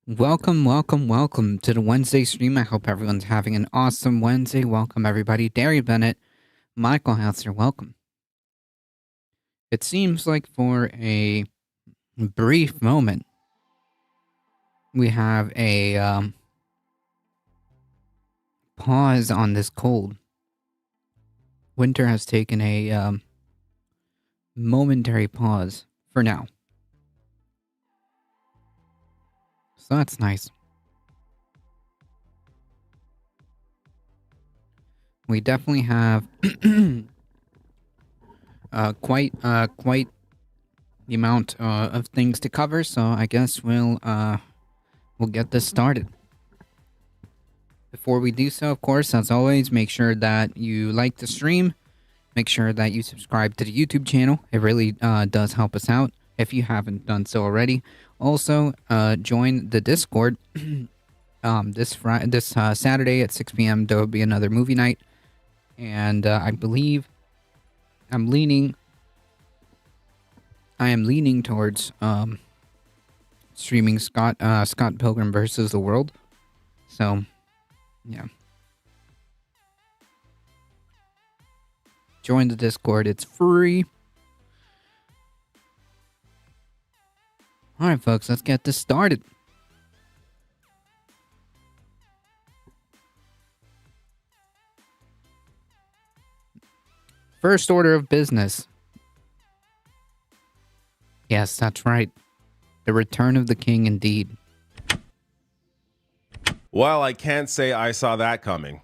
Welcome, welcome, welcome to the Wednesday stream. I hope everyone's having an awesome Wednesday. Welcome, everybody. Derry Bennett, Michael Hauser, welcome. It seems like for a brief moment, we have a pause on this cold. Winter has taken a momentary pause for now. So that's nice. We definitely have quite the amount of things to cover, so I guess we'll get this started. Before we do so, of course, as always, make sure that you like the stream. Make sure that you subscribe to the YouTube channel. It really does help us out if you haven't done so already. Also, join the Discord. This Saturday at 6 p.m. there will be another movie night, and I believe I am leaning towards streaming Scott Pilgrim versus the World. So, yeah. Join the Discord. It's free. All right, folks, let's get this started. First order of business. Yes, that's right. The return of the king, indeed. Well, I can't say I saw that coming.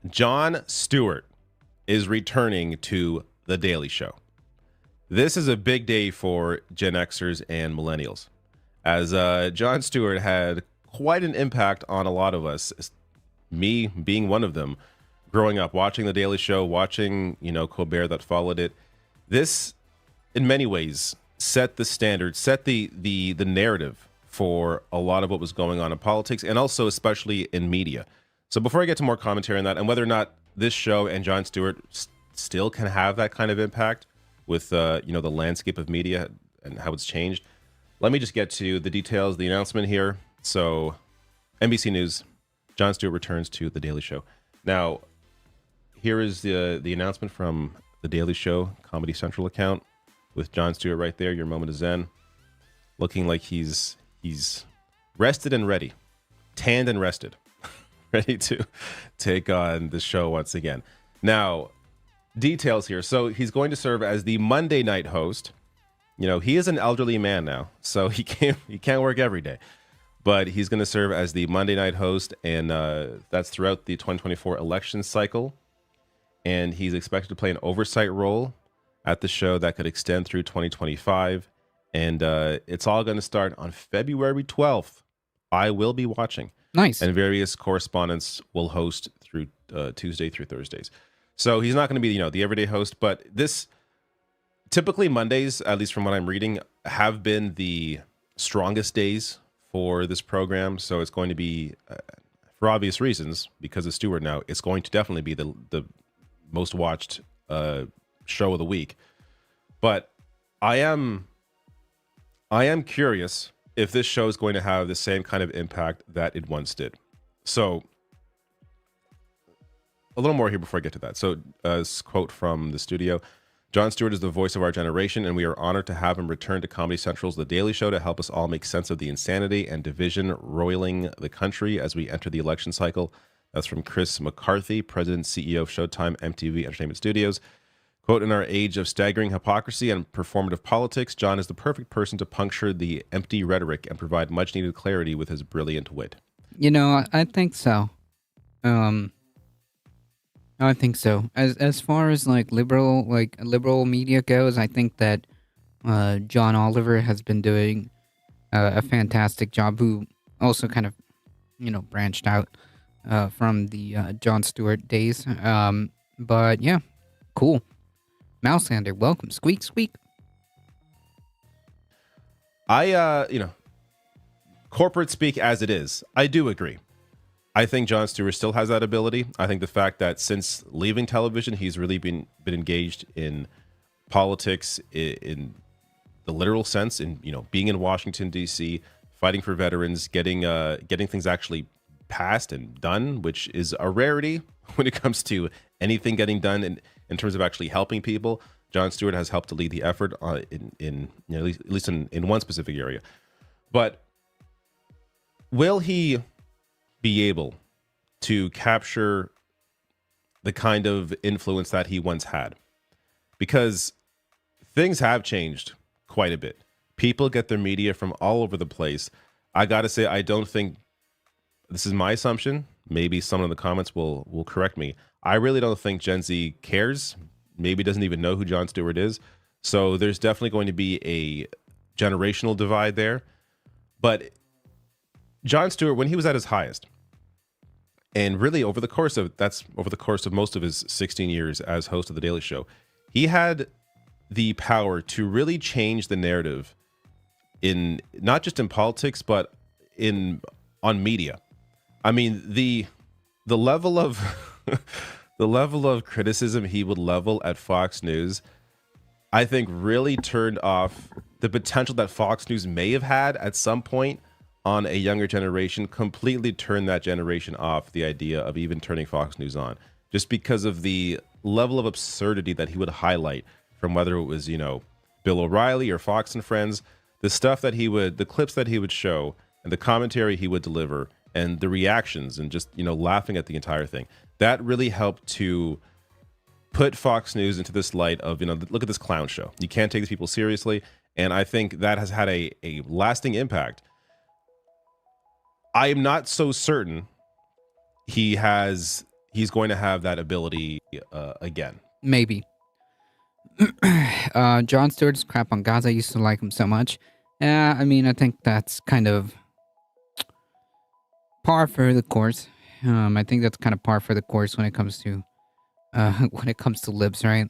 Jon Stewart is returning to The Daily Show. This is a big day for Gen Xers and millennials, as Jon Stewart had quite an impact on a lot of us, me being one of them, growing up, watching The Daily Show, watching, Colbert that followed it. This, in many ways, set the standard, set the narrative for a lot of what was going on in politics and also especially in media. So before I get to more commentary on that and whether or not this show and Jon Stewart still can have that kind of impact with the landscape of media and how it's changed, let me just get to the details, the announcement here. So NBC News, Jon Stewart returns to The Daily Show. Now, here is the announcement from The Daily Show Comedy Central account with Jon Stewart right there, your moment of zen, looking like he's rested and ready, tanned and rested, ready to take on the show once again. Now, details here. So he's going to serve as the Monday night host. He is an elderly man now, so he can't work every day, but he's going to serve as the Monday night host, and that's throughout the 2024 election cycle. And he's expected to play an oversight role at the show that could extend through 2025. And it's all going to start on February 12th. I will be watching. Nice. And various correspondents will host through Tuesday through Thursdays. So he's not going to be, the everyday host, but this typically Mondays, at least from what I'm reading, have been the strongest days for this program. So it's going to be, for obvious reasons, because of Stewart now, it's going to definitely be the most watched show of the week. But I am curious if this show is going to have the same kind of impact that it once did. So a little more here before I get to that. So this quote from the studio: Jon Stewart is the voice of our generation, and we are honored to have him return to Comedy Central's The Daily Show to help us all make sense of the insanity and division roiling the country as we enter the election cycle. That's from Chris McCarthy, President and CEO of Showtime MTV Entertainment Studios. Quote, in our age of staggering hypocrisy and performative politics, Jon is the perfect person to puncture the empty rhetoric and provide much needed clarity with his brilliant wit. I think so. I think so. As far as liberal media goes, I think that John Oliver has been doing a fantastic job, who also kind of branched out from the Jon Stewart days. But yeah, cool. Mouselander, welcome. Squeak, squeak. Corporate speak as it is, I do agree. I think Jon Stewart still has that ability. I think the fact that since leaving television, he's really been engaged in politics in the literal sense, in being in Washington D.C., fighting for veterans, getting things actually passed and done, which is a rarity when it comes to anything getting done in terms of actually helping people. Jon Stewart has helped to lead the effort at least in one specific area. But will he be able to capture the kind of influence that he once had? Because things have changed quite a bit. People get their media from all over the place. I got to say, I don't think, this is my assumption, maybe someone in the comments will correct me. I really don't think Gen Z cares, maybe doesn't even know who Jon Stewart is. So there's definitely going to be a generational divide there. But Jon Stewart, when he was at his highest, and really over the course of most of his 16 years as host of The Daily Show, he had the power to really change the narrative in not just in politics, but on media. I mean, the level of the level of criticism he would level at Fox News, I think, really turned off the potential that Fox News may have had at some point on a younger generation. Completely turned that generation off the idea of even turning Fox News on, just because of the level of absurdity that he would highlight, from whether it was, Bill O'Reilly or Fox and Friends, the clips that he would show and the commentary he would deliver and the reactions and just, laughing at the entire thing. That really helped to put Fox News into this light of, look at this clown show. You can't take these people seriously. And I think that has had a lasting impact. I am not so certain he's going to have that ability again. Maybe. Jon Stewart's crap on Gaza. I used to like him so much. I mean, I think that's kind of par for the course. I think that's kind of par for the course when it comes to libs, right?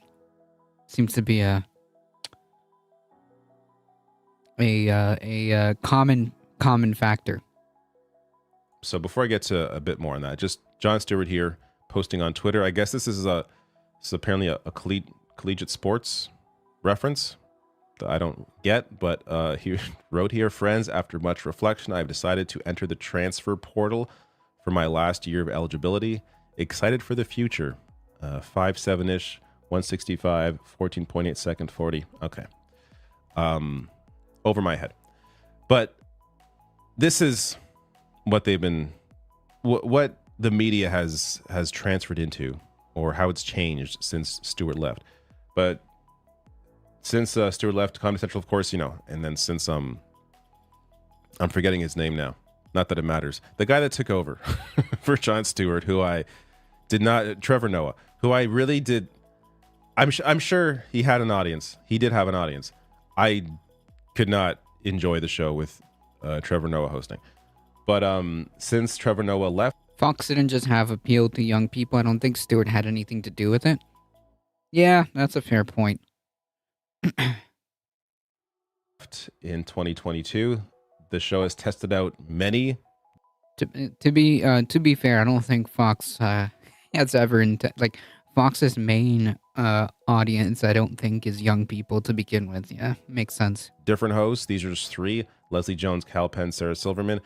Seems to be a common factor. So before I get to a bit more on that, just Jon Stewart here posting on Twitter. I guess this is apparently a collegiate sports reference that I don't get, but he wrote here, "Friends, after much reflection, I've decided to enter the transfer portal for my last year of eligibility. Excited for the future. 5'7"-ish, 165, 14.8 second 40. Okay. Over my head. But this is what they've been, what the media has transferred into, or how it's changed since Stewart left. But since Stewart left Comedy Central, of course, and then since I'm forgetting his name now. Not that it matters. The guy that took over for Jon Stewart, who I did not, Trevor Noah, who I really did. I'm sure he had an audience. He did have an audience. I could not enjoy the show with Trevor Noah hosting. But since Trevor Noah left, Fox didn't just have appeal to young people. I don't think Stewart had anything to do with it. Yeah, that's a fair point. In 2022, the show has tested out many. To be fair, I don't think Fox has ever Fox's main audience. I don't think is young people to begin with. Yeah, makes sense. Different hosts. These are just three: Leslie Jones, Cal Penn, Sarah Silverman.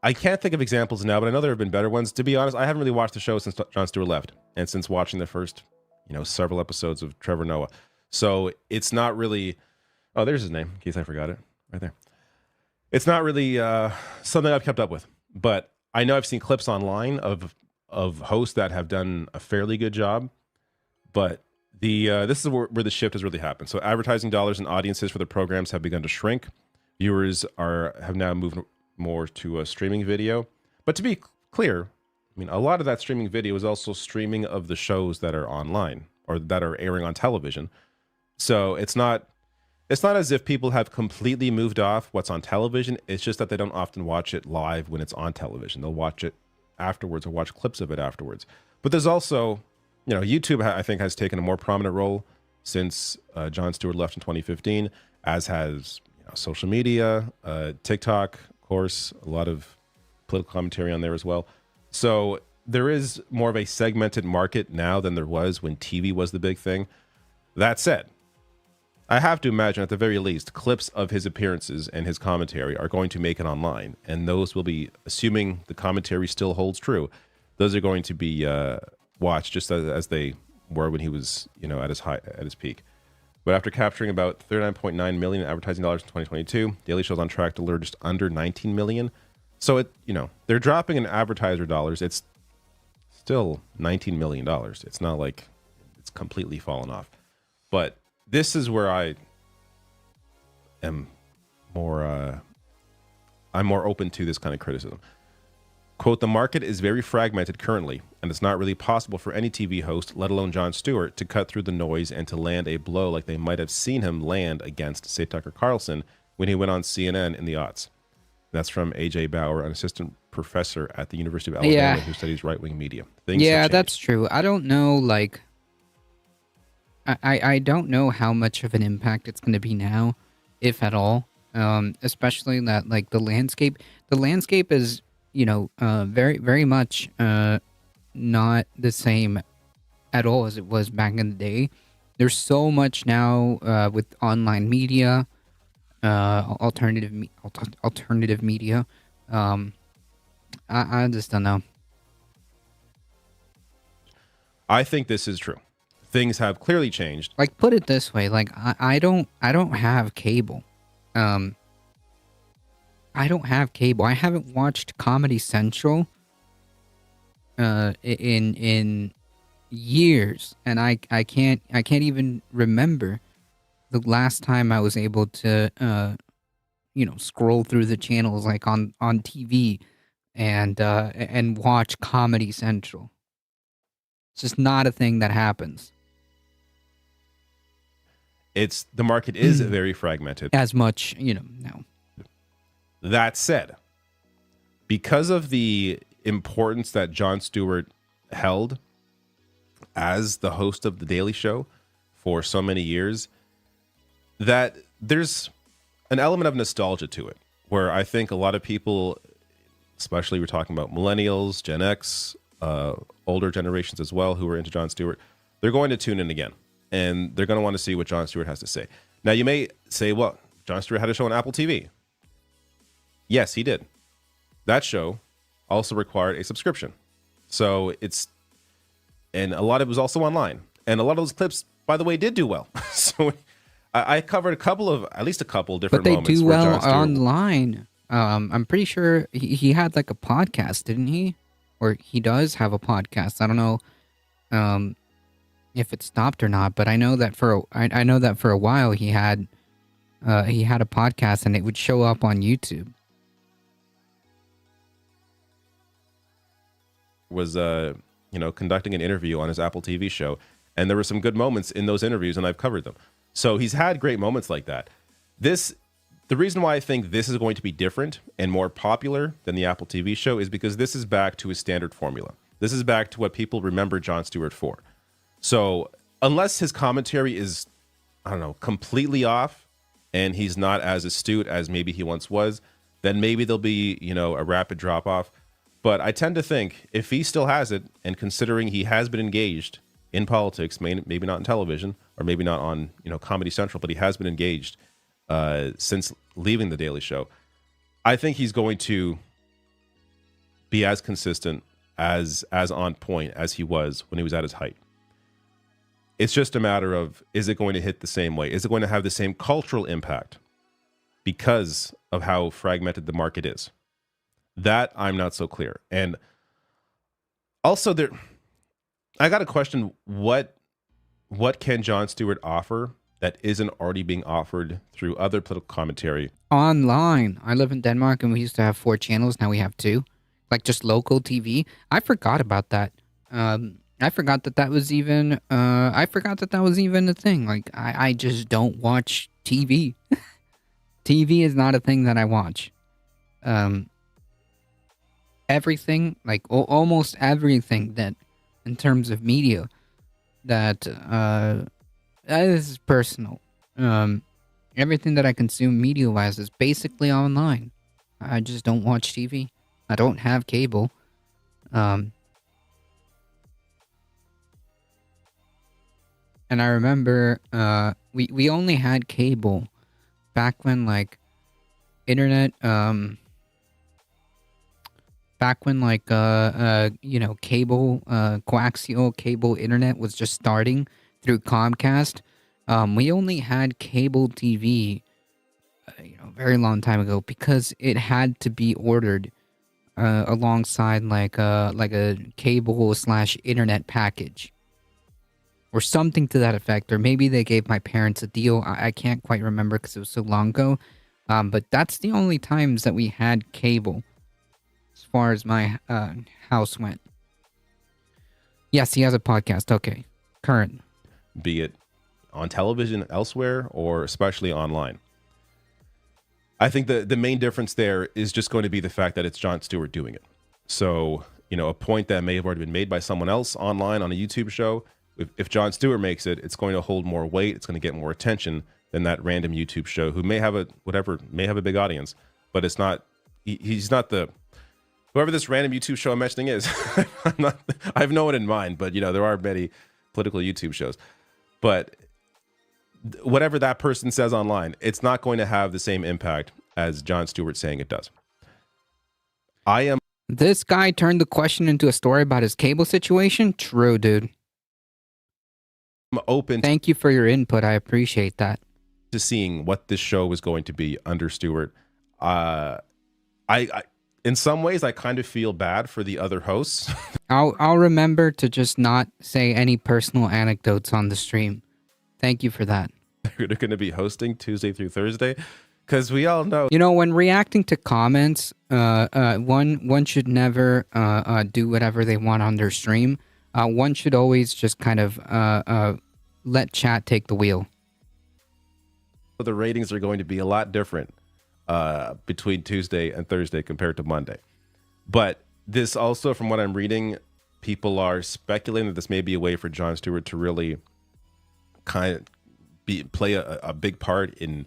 I can't think of examples now, but I know there have been better ones. To be honest, I haven't really watched the show since Jon Stewart left, and since watching the first, several episodes of Trevor Noah. So it's not really. Oh, there's his name, in case I forgot it. Right there. It's not really something I've kept up with, but I know I've seen clips online of hosts that have done a fairly good job. But this is where the shift has really happened. So advertising dollars and audiences for the programs have begun to shrink. Viewers have now moved more to a streaming video. But to be clear, I mean, a lot of that streaming video is also streaming of the shows that are online or that are airing on television. So it's not as if people have completely moved off what's on television. It's just that they don't often watch it live when it's on television. They'll watch it afterwards or watch clips of it afterwards. But there's also, YouTube, I think, has taken a more prominent role since Jon Stewart left in 2015, as has social media, TikTok, of course, a lot of political commentary on there as well. So there is more of a segmented market now than there was when TV was the big thing. That said, I have to imagine, at the very least, clips of his appearances and his commentary are going to make it online, and those will be, assuming the commentary still holds true, those are going to be watched just as they were when he was, at his peak. But after capturing about $39.9 million in advertising dollars in 2022, Daily Show's on track to lure just under $19 million So they're dropping in advertiser dollars. It's still $19 million. It's not like it's completely fallen off. But this is where I am more I'm more open to this kind of criticism. Quote, the market is very fragmented currently, and it's not really possible for any TV host, let alone Jon Stewart, to cut through the noise and to land a blow like they might have seen him land against, say, Tucker Carlson when he went on CNN in the aughts. That's from A.J. Bauer, an assistant professor at the University of Alabama who studies right-wing media. Yeah, that's true. I don't know, like, I don't know how much of an impact it's going to be now, if at all. Especially that, like, the landscape is, very, very much not the same at all as it was back in the day. There's so much now with online media, alternative media. I just don't know. I think this is true. Things have clearly changed. Like, put it this way, like, I don't have cable. I don't have cable. I haven't watched Comedy Central in years, and I can't even remember the last time I was able to scroll through the channels like on TV and watch Comedy Central. It's just not a thing that happens. The market is very fragmented. As much, no. That said, because of the importance that Jon Stewart held as the host of The Daily Show for so many years, that there's an element of nostalgia to it, where I think a lot of people, especially we're talking about millennials, Gen X, older generations as well, who are into Jon Stewart, they're going to tune in again, and they're going to want to see what Jon Stewart has to say. Now, you may say, well, Jon Stewart had a show on Apple TV. Yes, he did. That show also required a subscription. So and a lot of it was also online. And a lot of those clips, by the way, did do well. So I covered at least a couple different moments. But they do well online. I'm pretty sure he had like a podcast, didn't he? Or he does have a podcast. I don't know if it stopped or not, but I know that for a while he had a podcast and it would show up on YouTube. Was conducting an interview on his Apple TV show, and there were some good moments in those interviews, and I've covered them. So he's had great moments like that. The reason why I think this is going to be different and more popular than the Apple TV show is because this is back to his standard formula. This is back to what people remember Jon Stewart for. So unless his commentary is, I don't know, completely off, and he's not as astute as maybe he once was, then maybe there'll be, a rapid drop off. But I tend to think if he still has it, and considering he has been engaged in politics, maybe not in television, or maybe not on Comedy Central, but he has been engaged since leaving The Daily Show, I think he's going to be as consistent, as on point as he was when he was at his height. It's just a matter of, is it going to hit the same way? Is it going to have the same cultural impact because of how fragmented the market is? That I'm not so clear. And also I got a question. What can Jon Stewart offer that isn't already being offered through other political commentary? Online. I live in Denmark and we used to have 4 channels. Now we have 2. Like just local TV. I forgot about that. I forgot that was even a thing. Like I just don't watch TV. TV is not a thing that I watch. Everything, like almost everything that in terms of media that is personal. Everything that I consume media wise is basically online. I just don't watch TV. I don't have cable. And I remember we only had cable back when like internet back when like cable coaxial cable internet was just starting through Comcast. We only had cable TV a very long time ago because it had to be ordered alongside like a cable slash internet package or something to that effect. Or maybe they gave my parents a deal. I can't quite remember because it was so long ago. But that's the only times that we had cable as far as my house went. Yes, he has a podcast. Okay. Current. Be it on television elsewhere or especially online. I think the main difference there is just going to be the fact that it's Jon Stewart doing it. So, a point that may have already been made by someone else online on a YouTube show, if Jon Stewart makes it, it's going to hold more weight. It's going to get more attention than that random YouTube show who may have a big audience, but it's not. He's not the whoever this random YouTube show I'm mentioning is. I have no one in mind, but there are many political YouTube shows. But whatever that person says online, it's not going to have the same impact as Jon Stewart saying it does. This guy turned the question into a story about his cable situation. True, dude. I'm open. Thank you for your input. I appreciate that. To seeing what this show was going to be under Stewart. I in some ways I kind of feel bad for the other hosts. I'll remember to just not say any personal anecdotes on the stream. Thank you for that. They're going to be hosting Tuesday through Thursday, because we all know. When reacting to comments, one should never do whatever they want on their stream. One should always just kind of let chat take the wheel. The ratings are going to be a lot different between Tuesday and Thursday compared to Monday. But this also, from what I'm reading, people are speculating that this may be a way for Jon Stewart to really kind of play a big part in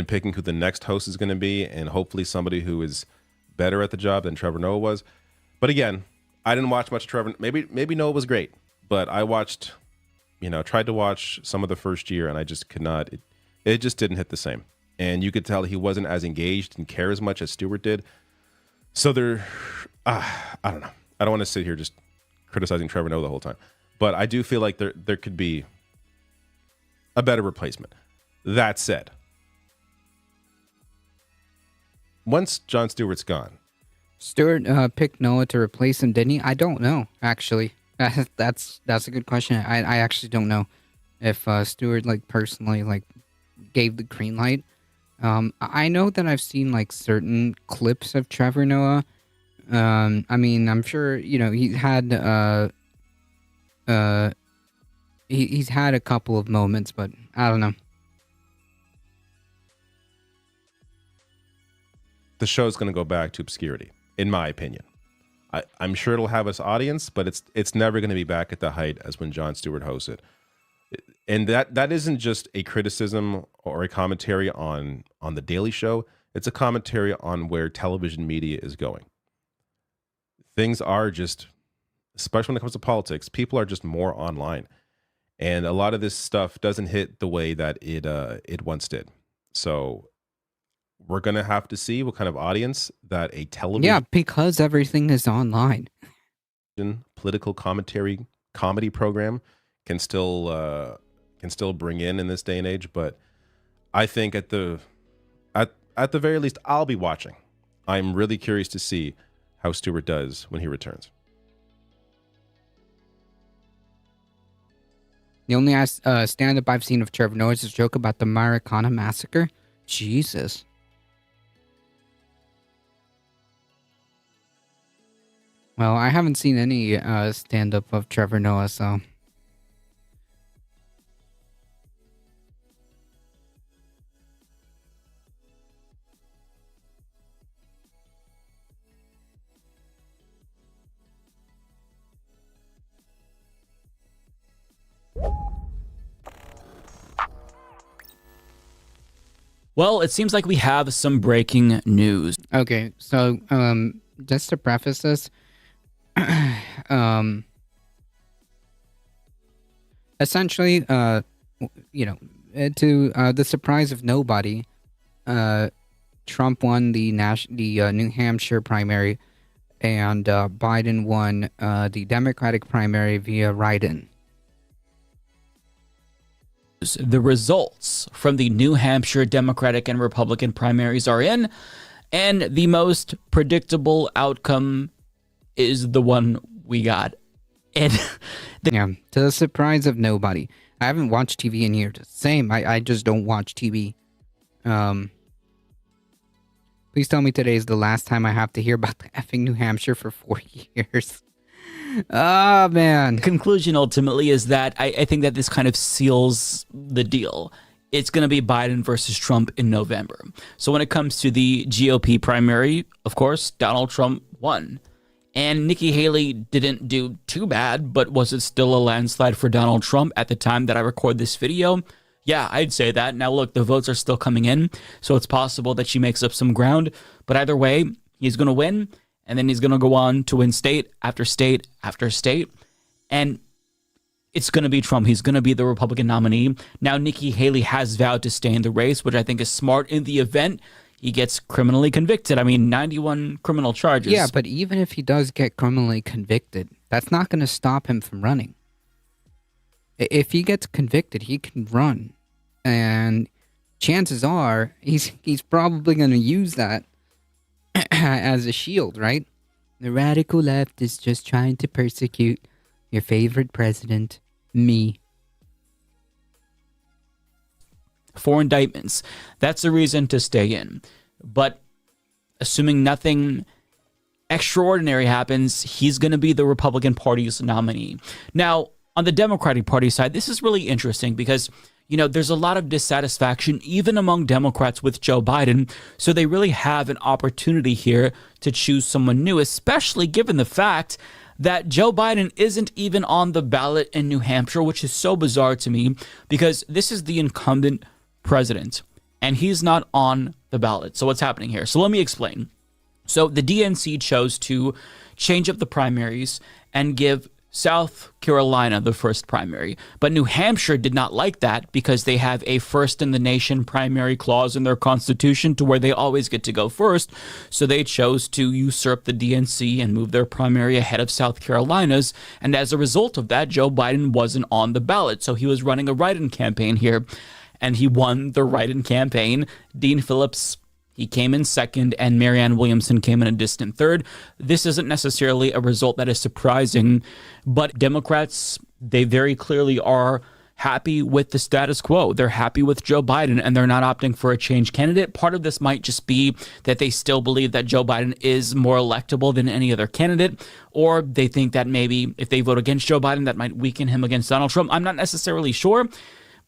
picking who the next host is going to be, and hopefully somebody who is better at the job than Trevor Noah was. But again, I didn't watch much of Trevor. Maybe Noah was great, but I watched, tried to watch some of the first year, and I just could not. It just didn't hit the same, and you could tell he wasn't as engaged and care as much as Stewart did. So I don't know. I don't want to sit here just criticizing Trevor Noah the whole time, but I do feel like there could be a better replacement. That said, once Jon Stewart's gone, Stewart picked Noah to replace him, didn't he? I don't know, actually. That's a good question. I actually don't know if Stewart personally gave the green light. I know that I've seen certain clips of Trevor Noah. I'm sure he had he's had a couple of moments, but I don't know. The show's going to go back to obscurity, in my opinion. I'm sure it'll have its audience, but it's never going to be back at the height as when Jon Stewart hosts it. And that isn't just a criticism or a commentary on The Daily Show. It's a commentary on where television media is going. Things are just, especially when it comes to politics, people are just more online. And a lot of this stuff doesn't hit the way that it once did. So we're going to have to see what kind of audience that a television... Yeah, because everything is online. Political commentary comedy program can still bring in this day and age. But I think at the very least, I'll be watching. I'm really curious to see how Stewart does when he returns. The only stand-up I've seen of Trevor Noah is his joke about the Marikana massacre. Jesus. Well, I haven't seen any stand-up of Trevor Noah, so... Well, it seems like we have some breaking news. Okay, so just to preface this, essentially, to the surprise of nobody, Trump won the New Hampshire primary, and Biden won the Democratic primary via write-in. The results from the New Hampshire Democratic and Republican primaries are in, And the most predictable outcome is the one we got. And Yeah, to the surprise of nobody. I haven't watched TV in years. Same, I just don't watch TV. Please tell me today is the last time I have to hear about the effing New Hampshire for 4 years. Oh, man. conclusion ultimately is that I think that this kind of seals the deal. It's going to be Biden versus Trump in November. So when it comes to the GOP primary, of course, Donald Trump won. And Nikki Haley didn't do too bad, but was it still a landslide for Donald Trump at the time that I record this video? Yeah, I'd say that. Now, look, the votes are still coming in, so it's possible that she makes up some ground. But either way, he's going to win, and then he's going to go on to win state after state after state. And it's going to be Trump. He's going to be the Republican nominee. Now, Nikki Haley has vowed to stay in the race, which I think is smart in the event he gets criminally convicted. I mean, 91 criminal charges. Yeah, but even if he does get criminally convicted, that's not going to stop him from running. If he gets convicted, he can run. And chances are he's probably going to use that as a shield, right? The radical left is just trying to persecute your favorite president, me. 4 indictments. That's a reason to stay in. But assuming nothing extraordinary happens, he's going to be the Republican Party's nominee. Now, on the Democratic Party side, this is really interesting because, you know, there's a lot of dissatisfaction even among Democrats with Joe Biden. So they really have an opportunity here to choose someone new, especially given the fact that Joe Biden isn't even on the ballot in New Hampshire, which is so bizarre to me because this is the incumbent president and he's not on the ballot. So what's happening here? So let me explain. So the DNC chose to change up the primaries and give South Carolina the first primary. But New Hampshire did not like that because they have a first in the nation primary clause in their constitution to where they always get to go first. So they chose to usurp the DNC and move their primary ahead of South Carolina's. And as a result of that, Joe Biden wasn't on the ballot. So he was running a write-in campaign here and he won the write-in campaign. Dean Phillips, he came in second, and Marianne Williamson came in a distant third. This isn't necessarily a result that is surprising, but Democrats, they very clearly are happy with the status quo. They're happy with Joe Biden, and they're not opting for a change candidate. Part of this might just be that they still believe that Joe Biden is more electable than any other candidate, or they think that maybe if they vote against Joe Biden, that might weaken him against Donald Trump. I'm not necessarily sure,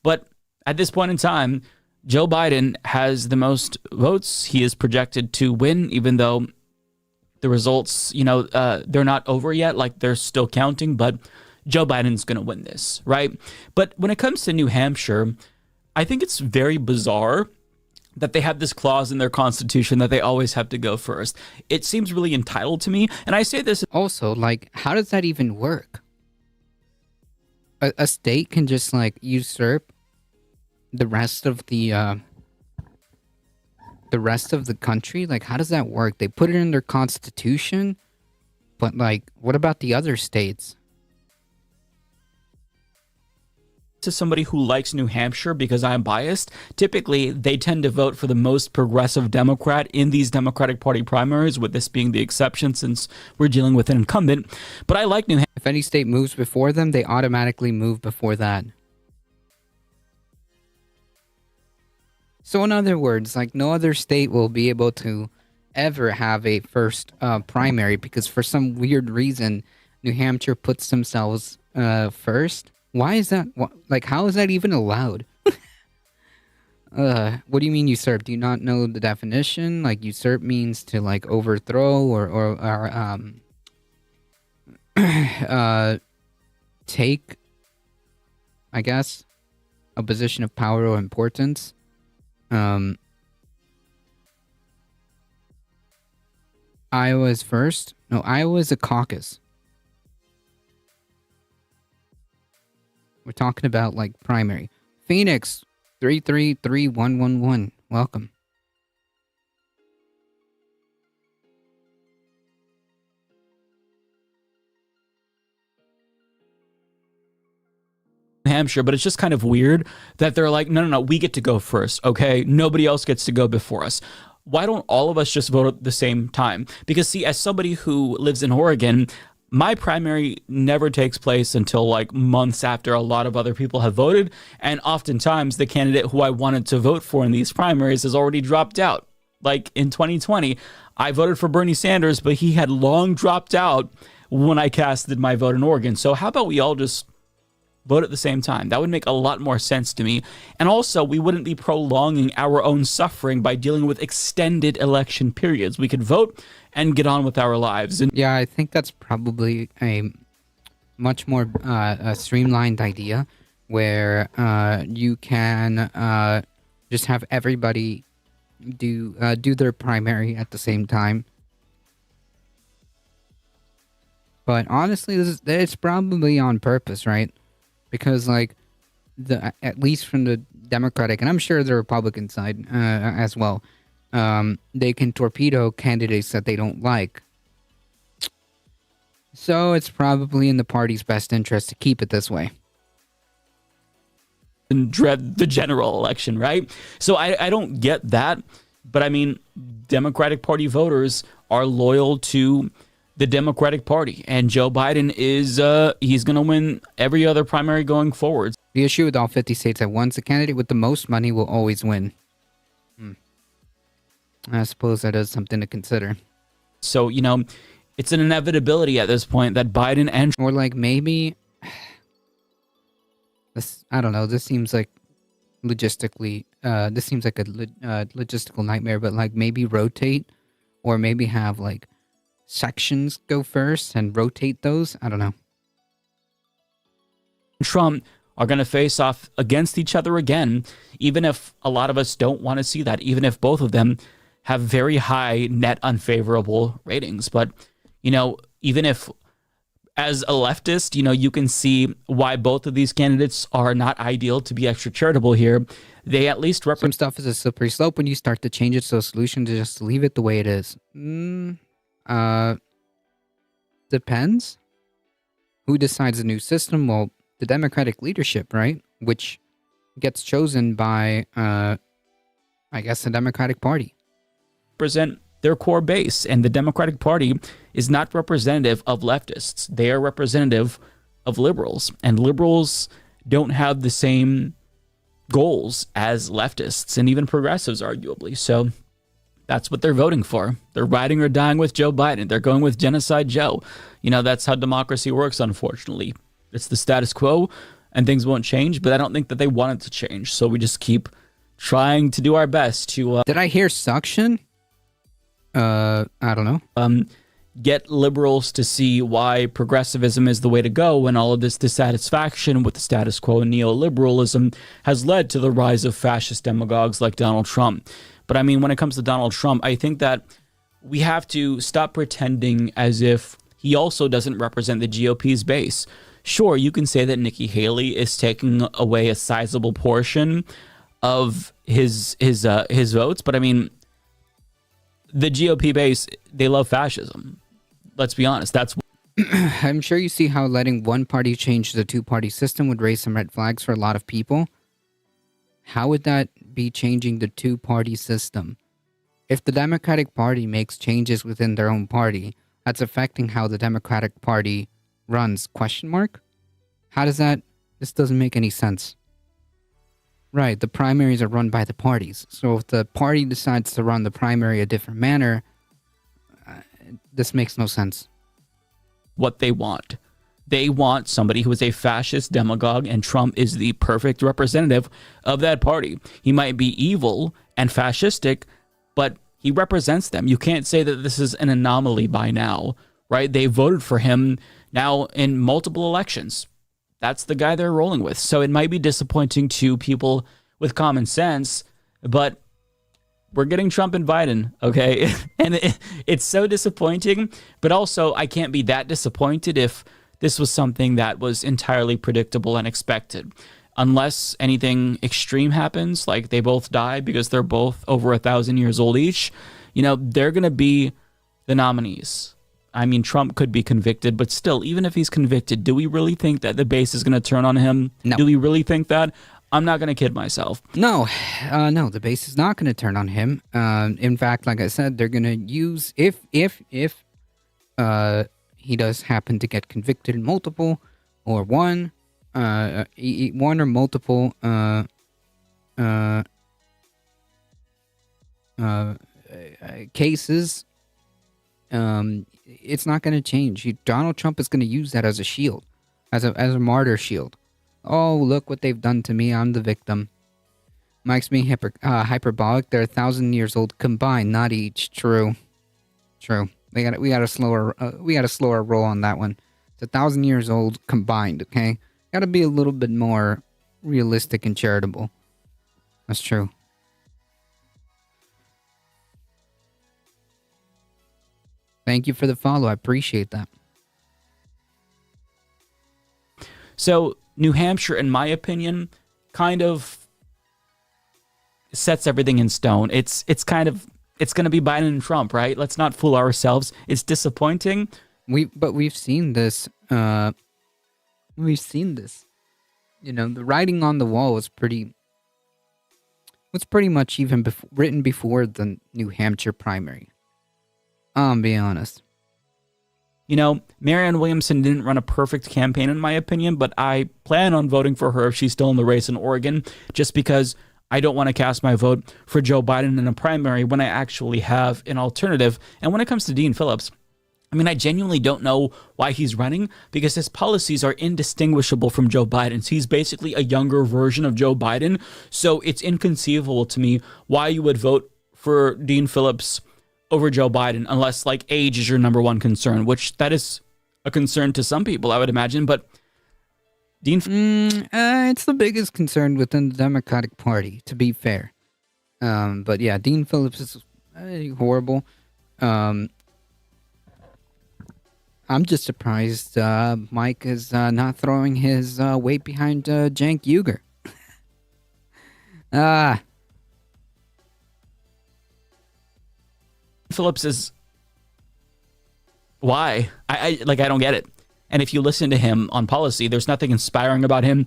but at this point in time, Joe Biden has the most votes. He is projected to win, even though the results, they're not over yet. Like, they're still counting, but Joe Biden's going to win this, right? But when it comes to New Hampshire, I think it's very bizarre that they have this clause in their constitution that they always have to go first. It seems really entitled to me. And I say this Also, like, how does that even work? A state can just, like, usurp the rest of the country? Like, how does that work? They put it in their constitution, but, like, what about the other states? to somebody who likes New Hampshire because I'm biased. Typically, they tend to vote for the most progressive Democrat in these Democratic Party primaries, with this being the exception since we're dealing with an incumbent. But I like New Hampshire. If any state moves before them, they automatically move before that. So in other words, like, no other state will be able to ever have a first primary because for some weird reason, New Hampshire puts themselves first. Why is that? Like, how is that even allowed? What do you mean usurp? Do you not know the definition? Like, usurp means to, like, overthrow or take, I guess, a position of power or importance. Iowa's first? No, Iowa's a caucus. We're talking about, like, primary. Phoenix 333111. Welcome. Hampshire, but it's just kind of weird that they're like, no, we get to go first, okay? Nobody else gets to go before us. why don't all of us just vote at the same time? Because see, as somebody who lives in Oregon, my primary never takes place until like months after a lot of other people have voted. And oftentimes the candidate who I wanted to vote for in these primaries has already dropped out. Like in 2020, I voted for Bernie Sanders, but he had long dropped out when I casted my vote in Oregon. So how about we all just vote at the same time? That would make a lot more sense to me. And also, we wouldn't be prolonging our own suffering by dealing with extended election periods. We could vote and get on with our lives. And Yeah, I think that's probably a much more streamlined idea where you can just have everybody do their primary at the same time. But honestly, it's probably on purpose, right? Because like at least from the Democratic, and I'm sure the Republican side as well, they can torpedo candidates that they don't like. So it's probably in the party's best interest to keep it this way. dread the general election, right? So I don't get that. But I mean, Democratic Party voters are loyal to the Democratic Party. And Joe Biden is, he's going to win every other primary going forward. The issue with all 50 states at once, the candidate with the most money will always win. I suppose that is something to consider. So, you know, it's an inevitability at this point that Biden and... Or like maybe... This, I don't know, this seems like logistically... this seems like a logistical nightmare, but like maybe rotate or maybe have like sections go first and rotate those. I don't know. Trump are going to face off against each other again, even if a lot of us don't want to see that, even if both of them have very high net unfavorable ratings. But, you know, even if as a leftist, you know, you can see why both of these candidates are not ideal to be extra charitable here. They at least represent... Some stuff is a slippery slope when you start to change it, so a solution to just leave it the way it is. Depends. Who decides the new system? Well, the Democratic leadership, right? Which gets chosen by, I guess, the Democratic Party. Represent their core base, and the Democratic Party is not representative of leftists. They are representative of liberals, and liberals don't have the same goals as leftists and even progressives, arguably. So that's what they're voting for. They're riding or dying with Joe Biden. They're going with Genocide Joe. You know, that's how democracy works, unfortunately. It's the status quo, and things won't change, but I don't think that they want it to change. So we just keep trying to do our best to... Did I hear suction? I don't know. Get liberals to see why progressivism is the way to go when all of this dissatisfaction with the status quo and neoliberalism has led to the rise of fascist demagogues like Donald Trump. But I mean, when it comes to Donald Trump, I think that we have to stop pretending as if he also doesn't represent the GOP's base. Sure, you can say that Nikki Haley is taking away a sizable portion of his votes, but I mean, the GOP base, they love fascism. Let's be honest. That's... I'm sure you see how letting one party change the two-party system would raise some red flags for a lot of people. How would that be changing the two-party system? If the Democratic Party makes changes within their own party, that's affecting how the Democratic Party runs, question mark? How does that... This doesn't make any sense. Right, the primaries are run by the parties. So if the party decides to run the primary a different manner, this makes no sense. What they want. They want somebody who is a fascist demagogue, and Trump is the perfect representative of that party. He might be evil and fascistic, but he represents them. You can't say that this is an anomaly by now, right? They voted for him now in multiple elections. That's the guy they're rolling with. So it might be disappointing to people with common sense, but we're getting Trump and Biden, okay? And it's so disappointing, but also I can't be that disappointed if this was something that was entirely predictable and expected. Unless anything extreme happens, like they both die because they're both over 1,000 years old each, you know, they're going to be the nominees. I mean, Trump could be convicted, but still, even if he's convicted, do we really think that the base is going to turn on him? No. Do we really think that? I'm not going to kid myself. No, no, the base is not going to turn on him. In fact, like I said, they're going to use if he does happen to get convicted in multiple or one or multiple cases, it's not going to change. Donald Trump is going to use that as a shield, as a martyr shield. Oh, look what they've done to me. I'm the victim. Mike's being hyperbolic. They're 1,000 years old combined, not each. True. We got a slower roll on that one. It's 1,000 years old combined. Okay, got to be a little bit more realistic and charitable. That's true. Thank you for the follow. I appreciate that. So New Hampshire, in my opinion, kind of sets everything in stone. It's going to be Biden and Trump, right? Let's not fool ourselves. It's disappointing. We've seen this. We've seen this. You know, the writing on the wall was pretty much even written before the New Hampshire primary. I'm being honest. You know, Marianne Williamson didn't run a perfect campaign, in my opinion, but I plan on voting for her if she's still in the race in Oregon, just because I don't want to cast my vote for Joe Biden in a primary when I actually have an alternative. And when it comes to Dean Phillips, I mean, I genuinely don't know why he's running, because his policies are indistinguishable from Joe Biden's. He's basically a younger version of Joe Biden. So it's inconceivable to me why you would vote for Dean Phillips over Joe Biden, unless like age is your number one concern, which that is a concern to some people, I would imagine. But Dean, it's the biggest concern within the Democratic Party, to be fair. But yeah, Dean Phillips is horrible. I'm just surprised Mike is not throwing his weight behind Cenk Uygur. Phillips is why I don't get it. And if you listen to him on policy, there's nothing inspiring about him.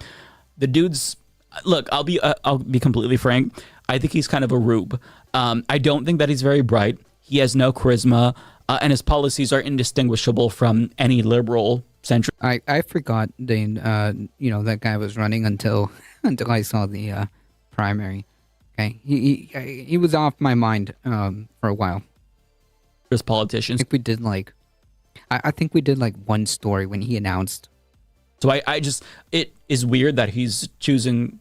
The dude's look. I'll be completely frank. I think he's kind of a rube. I don't think that he's very bright. He has no charisma, and his policies are indistinguishable from any liberal centrist. I forgot that guy was running until I saw the primary. Okay, he was off my mind for a while. Politicians. I think we did like one story when he announced. So it is weird that he's choosing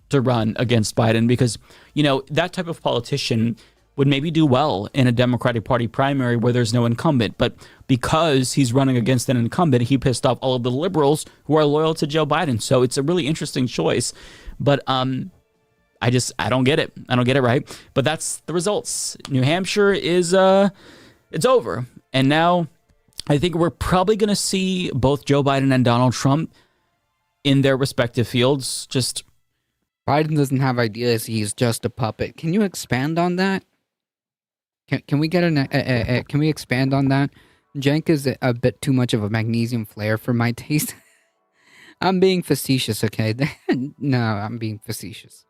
to run against Biden, because, you know, that type of politician would maybe do well in a Democratic Party primary where there's no incumbent. But because he's running against an incumbent, he pissed off all of the liberals who are loyal to Joe Biden. So it's a really interesting choice. But I don't get it. I don't get it, right? But that's the results. New Hampshire is it's over. And now I think we're probably going to see both Joe Biden and Donald Trump in their respective fields. Just Biden doesn't have ideas. He's just a puppet. Can you expand on that? Can we get can we expand on that? Cenk is a bit too much of a magnesium flare for my taste. I'm being facetious, okay? No, I'm being facetious.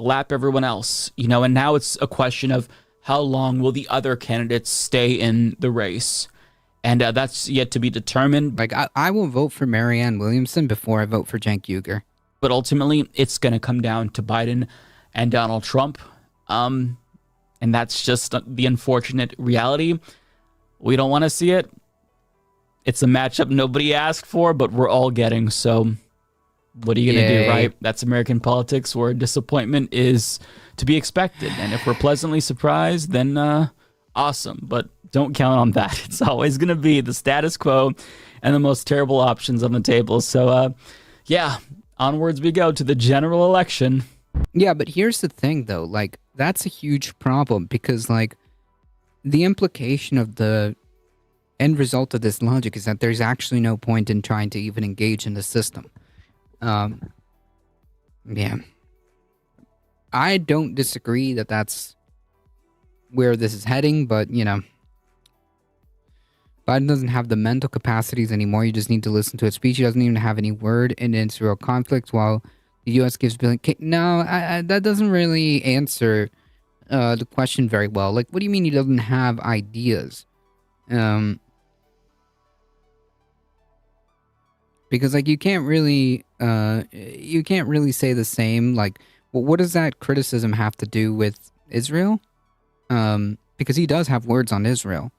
lap everyone else, you know, and now it's a question of how long will the other candidates stay in the race? And that's yet to be determined. Like, I will vote for Marianne Williamson before I vote for Cenk Uygur. But ultimately, it's going to come down to Biden and Donald Trump. And that's just the unfortunate reality. We don't want to see it. It's a matchup nobody asked for, but we're all getting. So what are you going to do, right? That's American politics, where disappointment is to be expected. And if we're pleasantly surprised, then awesome. But don't count on that. It's always going to be the status quo and the most terrible options on the table. So, yeah, onwards we go to the general election. Yeah, but here's the thing, though. Like, that's a huge problem because, like, the implication of the end result of this logic is that there's actually no point in trying to even engage in the system. Yeah. I don't disagree that that's where this is heading, but, you know, Biden doesn't have the mental capacities anymore. You just need to listen to his speech. He doesn't even have any word in Israel conflict, while the U.S. gives billion. No, that doesn't really answer the question very well. Like, what do you mean he doesn't have ideas? Because like you can't really say the same. Like, well, what does that criticism have to do with Israel? Because he does have words on Israel.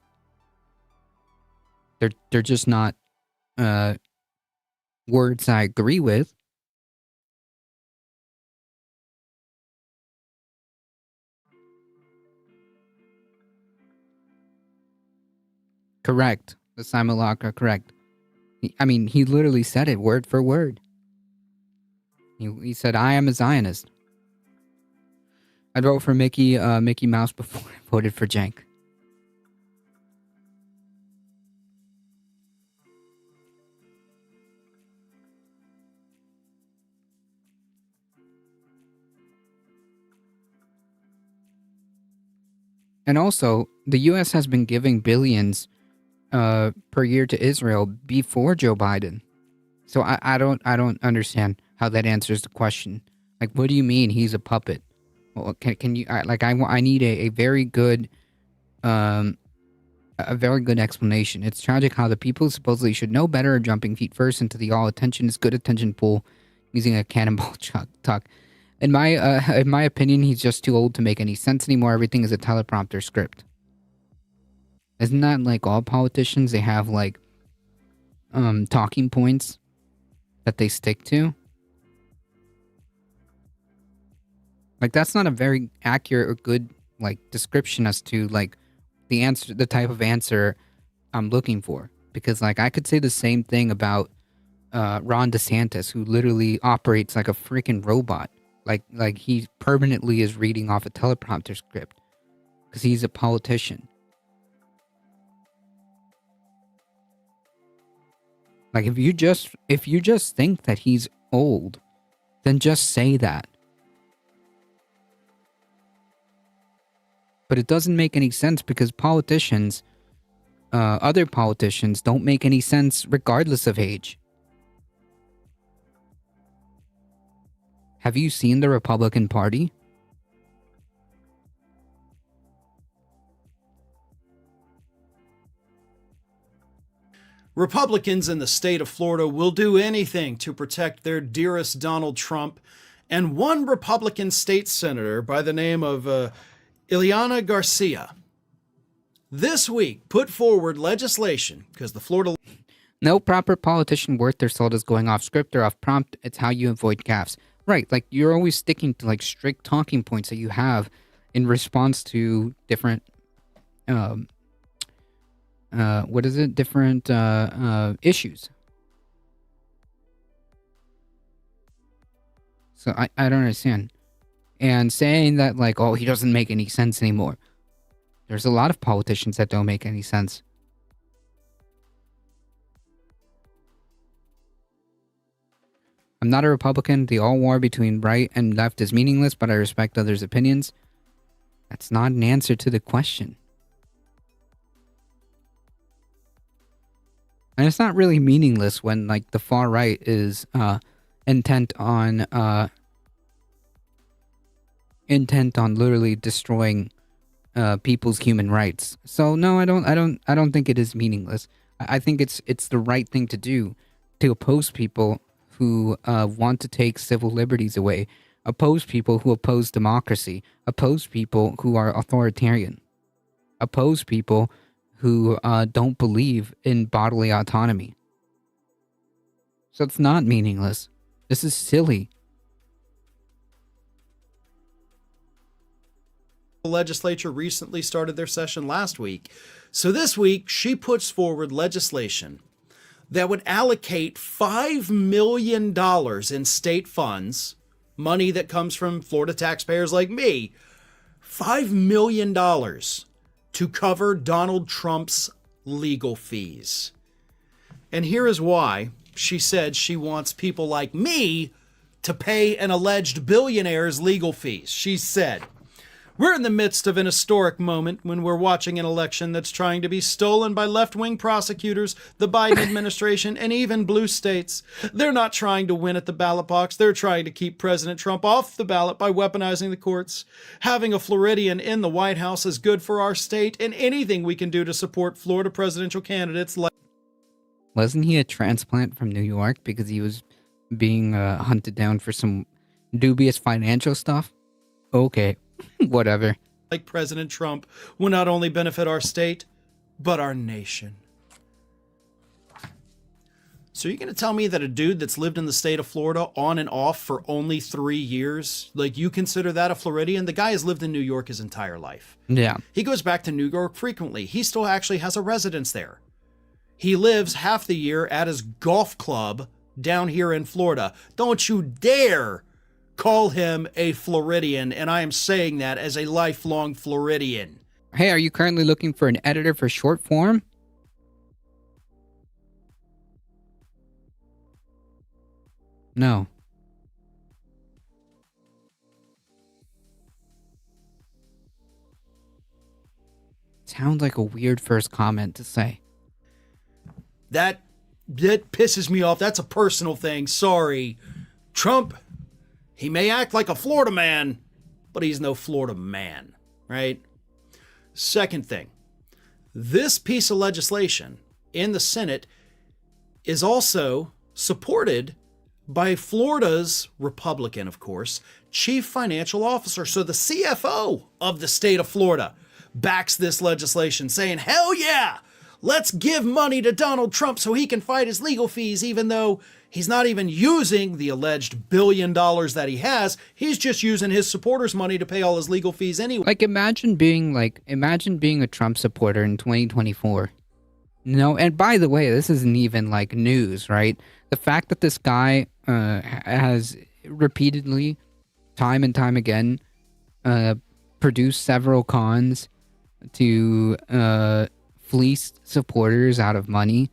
They're just not words I agree with. Correct. The simulacra, correct. He literally said it word for word. He said, "I am a Zionist." I'd vote for Mickey Mouse before I voted for Cenk. And also, the U.S. has been giving billions per year to Israel before Joe Biden. So I don't understand how that answers the question. Like, what do you mean he's a puppet? Well, can you I need a very good explanation. It's tragic how the people who supposedly should know better are jumping feet first into the all attention is good attention pool using a cannonball talk. In my opinion, he's just too old to make any sense anymore. Everything is a teleprompter script. Isn't that like all politicians? They have like talking points that they stick to. Like, that's not a very accurate or good like description as to like the type of answer I'm looking for. Because like I could say the same thing about Ron DeSantis, who literally operates like a freaking robot. Like he permanently is reading off a teleprompter script because he's a politician. Like, if you just think that he's old, then just say that. But it doesn't make any sense because politicians, other politicians, don't make any sense regardless of age. Have you seen the Republican Party? Republicans in the state of Florida will do anything to protect their dearest Donald Trump, and one Republican state senator by the name of Ileana Garcia this week put forward legislation because the Florida... No proper politician worth their salt is going off script or off prompt. It's how you avoid gaffes. Right, like you're always sticking to like strict talking points that you have in response to different different issues. So I don't understand. And saying that like, oh, he doesn't make any sense anymore. There's a lot of politicians that don't make any sense. I'm not a Republican. The all war between right and left is meaningless, but I respect others' opinions. That's not an answer to the question. And it's not really meaningless when like the far right is intent on literally destroying people's human rights. So no, I don't think it is meaningless. I think it's the right thing to do to oppose people who want to take civil liberties away, oppose people who oppose democracy, oppose people who are authoritarian, oppose people who don't believe in bodily autonomy. So it's not meaningless. This is silly. The legislature recently started their session last week. So this week, she puts forward legislation that would allocate $5 million in state funds, money that comes from Florida taxpayers like me, $5 million to cover Donald Trump's legal fees. And here is why. She said she wants people like me to pay an alleged billionaire's legal fees. She said, We're in the midst of an historic moment when we're watching an election that's trying to be stolen by left-wing prosecutors, the Biden administration, and even blue states. They're not trying to win at the ballot box. They're trying to keep President Trump off the ballot by weaponizing the courts. Having a Floridian in the White House is good for our state, and anything we can do to support Florida presidential candidates like... Wasn't he a transplant from New York because he was being hunted down for some dubious financial stuff? Okay, whatever. Like President Trump will not only benefit our state, but our nation. So you're going to tell me that a dude that's lived in the state of Florida on and off for only 3 years, like you consider that a Floridian? The guy has lived in New York his entire life. Yeah. He goes back to New York frequently. He still actually has a residence there. He lives half the year at his golf club down here in Florida. Don't you dare call him a Floridian, and I am saying that as a lifelong Floridian. Hey, are you currently looking for an editor for short form? No. Sounds like a weird first comment to say. That pisses me off. That's a personal thing. Sorry. Trump, he may act like a Florida man, but he's no Florida man, right? Second thing, this piece of legislation in the Senate is also supported by Florida's Republican, of course, chief financial officer. So the CFO of the state of Florida backs this legislation, saying, hell yeah, let's give money to Donald Trump so he can fight his legal fees, even though he's not even using the alleged $1 billion that he has. He's just using his supporters' money to pay all his legal fees anyway. Like, imagine being a Trump supporter in 2024. No, and by the way, this isn't even like news, right? The fact that this guy has repeatedly, time and time again, produced several cons to fleece supporters out of money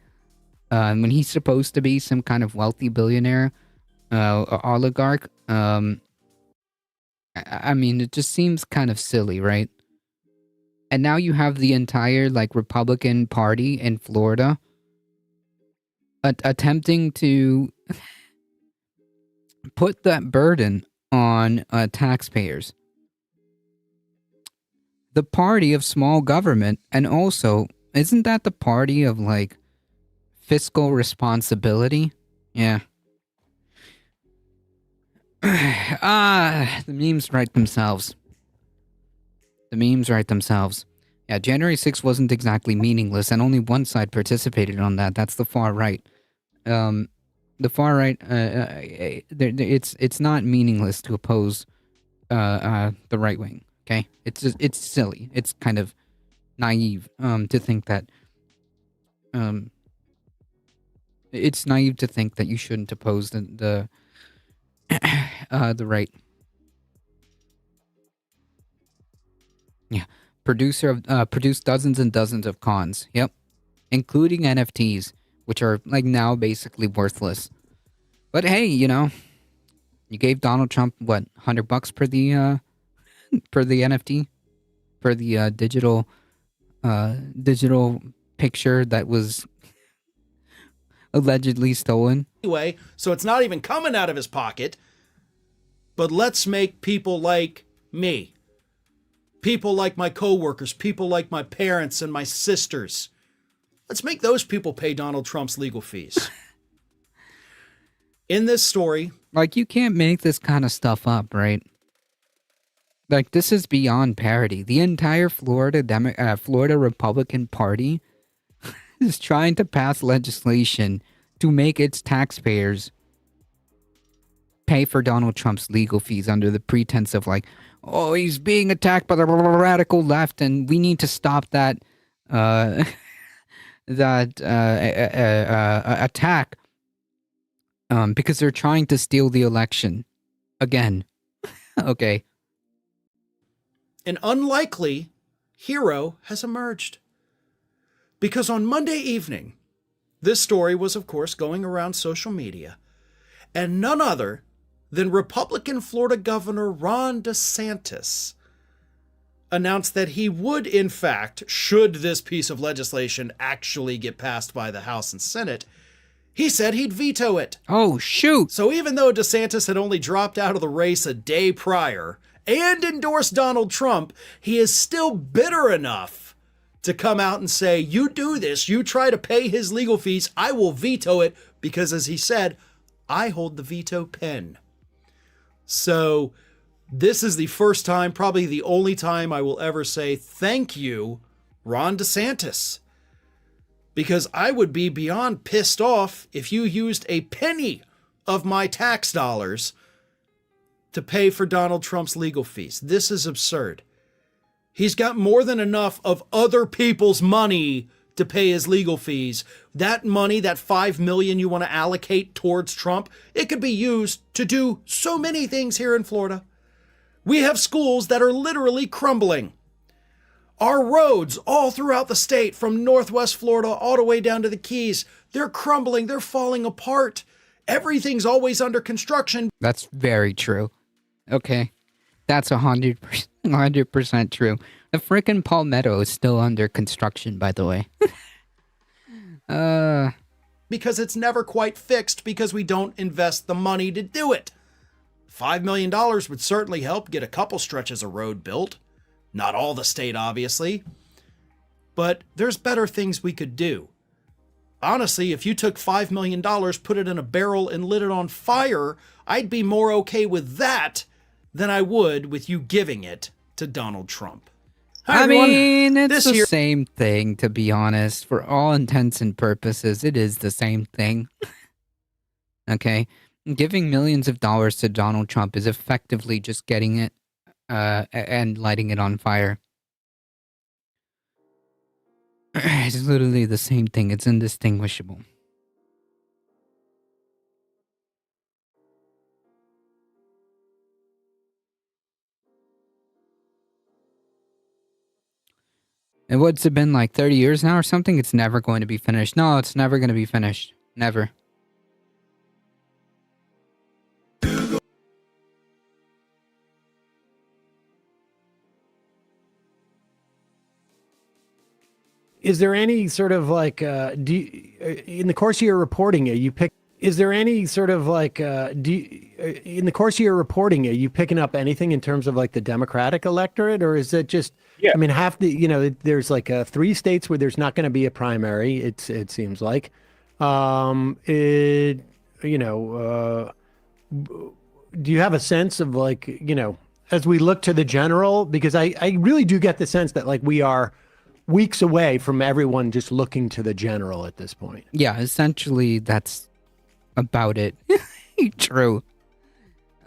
when he's supposed to be some kind of wealthy billionaire oligarch. I mean, it just seems kind of silly, right? And now you have the entire like Republican Party in Florida attempting to put that burden on taxpayers. The party of small government, and also, isn't that the party of like fiscal responsibility? Yeah. The memes write themselves. Yeah, January 6th wasn't exactly meaningless, and only one side participated on that. That's the far right. The far right, it's not meaningless to oppose the right wing. Okay, it's silly. It's kind of naive to think that it's naive to think that you shouldn't oppose the right. Yeah, produced dozens and dozens of cons. Yep, including NFTs, which are like now basically worthless. But hey, you know, you gave Donald Trump what, $100 per the NFT, for the digital picture that was allegedly stolen. Anyway, so it's not even coming out of his pocket. But let's make people like me, people like my coworkers, people like my parents and my sisters, let's make those people pay Donald Trump's legal fees. In this story, like, you can't make this kind of stuff up, right? Like, this is beyond parody. The entire Florida Republican Party is trying to pass legislation to make its taxpayers pay for Donald Trump's legal fees under the pretense of like, oh, he's being attacked by the radical left, and we need to stop that attack because they're trying to steal the election again. Okay. an unlikely hero has emerged. Because on Monday evening, this story was, of course, going around social media, and none other than Republican Florida Governor Ron DeSantis announced that he would, in fact, should this piece of legislation actually get passed by the House and Senate, he said he'd veto it. Oh, shoot. So even though DeSantis had only dropped out of the race a day prior and endorsed Donald Trump, he is still bitter enough to come out and say, you do this, you try to pay his legal fees, I will veto it, because as he said, I hold the veto pen. So this is the first time, probably the only time I will ever say thank you, Ron DeSantis. Because I would be beyond pissed off if you used a penny of my tax dollars to pay for Donald Trump's legal fees. This is absurd. He's got more than enough of other people's money to pay his legal fees. That money, that $5 million you want to allocate towards Trump, it could be used to do so many things here in Florida. We have schools that are literally crumbling. Our roads all throughout the state, from Northwest Florida all the way down to the Keys, they're crumbling, they're falling apart. Everything's always under construction. That's very true. Okay. That's 100% true. The frickin' Palmetto is still under construction, by the way. Because it's never quite fixed because we don't invest the money to do it. $5 million would certainly help get a couple stretches of road built. Not all the state, obviously. But there's better things we could do. Honestly, if you took $5 million, put it in a barrel, and lit it on fire, I'd be more okay with that than I would with you giving it to Donald Trump. Hi, I everyone. mean, it's This the year- same thing, to be honest. For all intents and purposes, it is the same thing. Okay? Giving millions of dollars to Donald Trump is effectively just getting it and lighting it on fire. It's literally the same thing. It's indistinguishable. And what's it been, like 30 years now or something? It's never going to be finished. No, it's never going to be finished. Never. Is there any sort of like, in the course of your reporting it, you pick, is there any sort of like, in the course of your reporting it, you picking up anything in terms of like the Democratic electorate, or is it just, I mean, half the, there's like 3 states where there's not going to be a primary, it seems like, do you have a sense of like, as we look to the general, because I really do get the sense that like we are weeks away from everyone just looking to the general at this point. Yeah, essentially that's about it. True.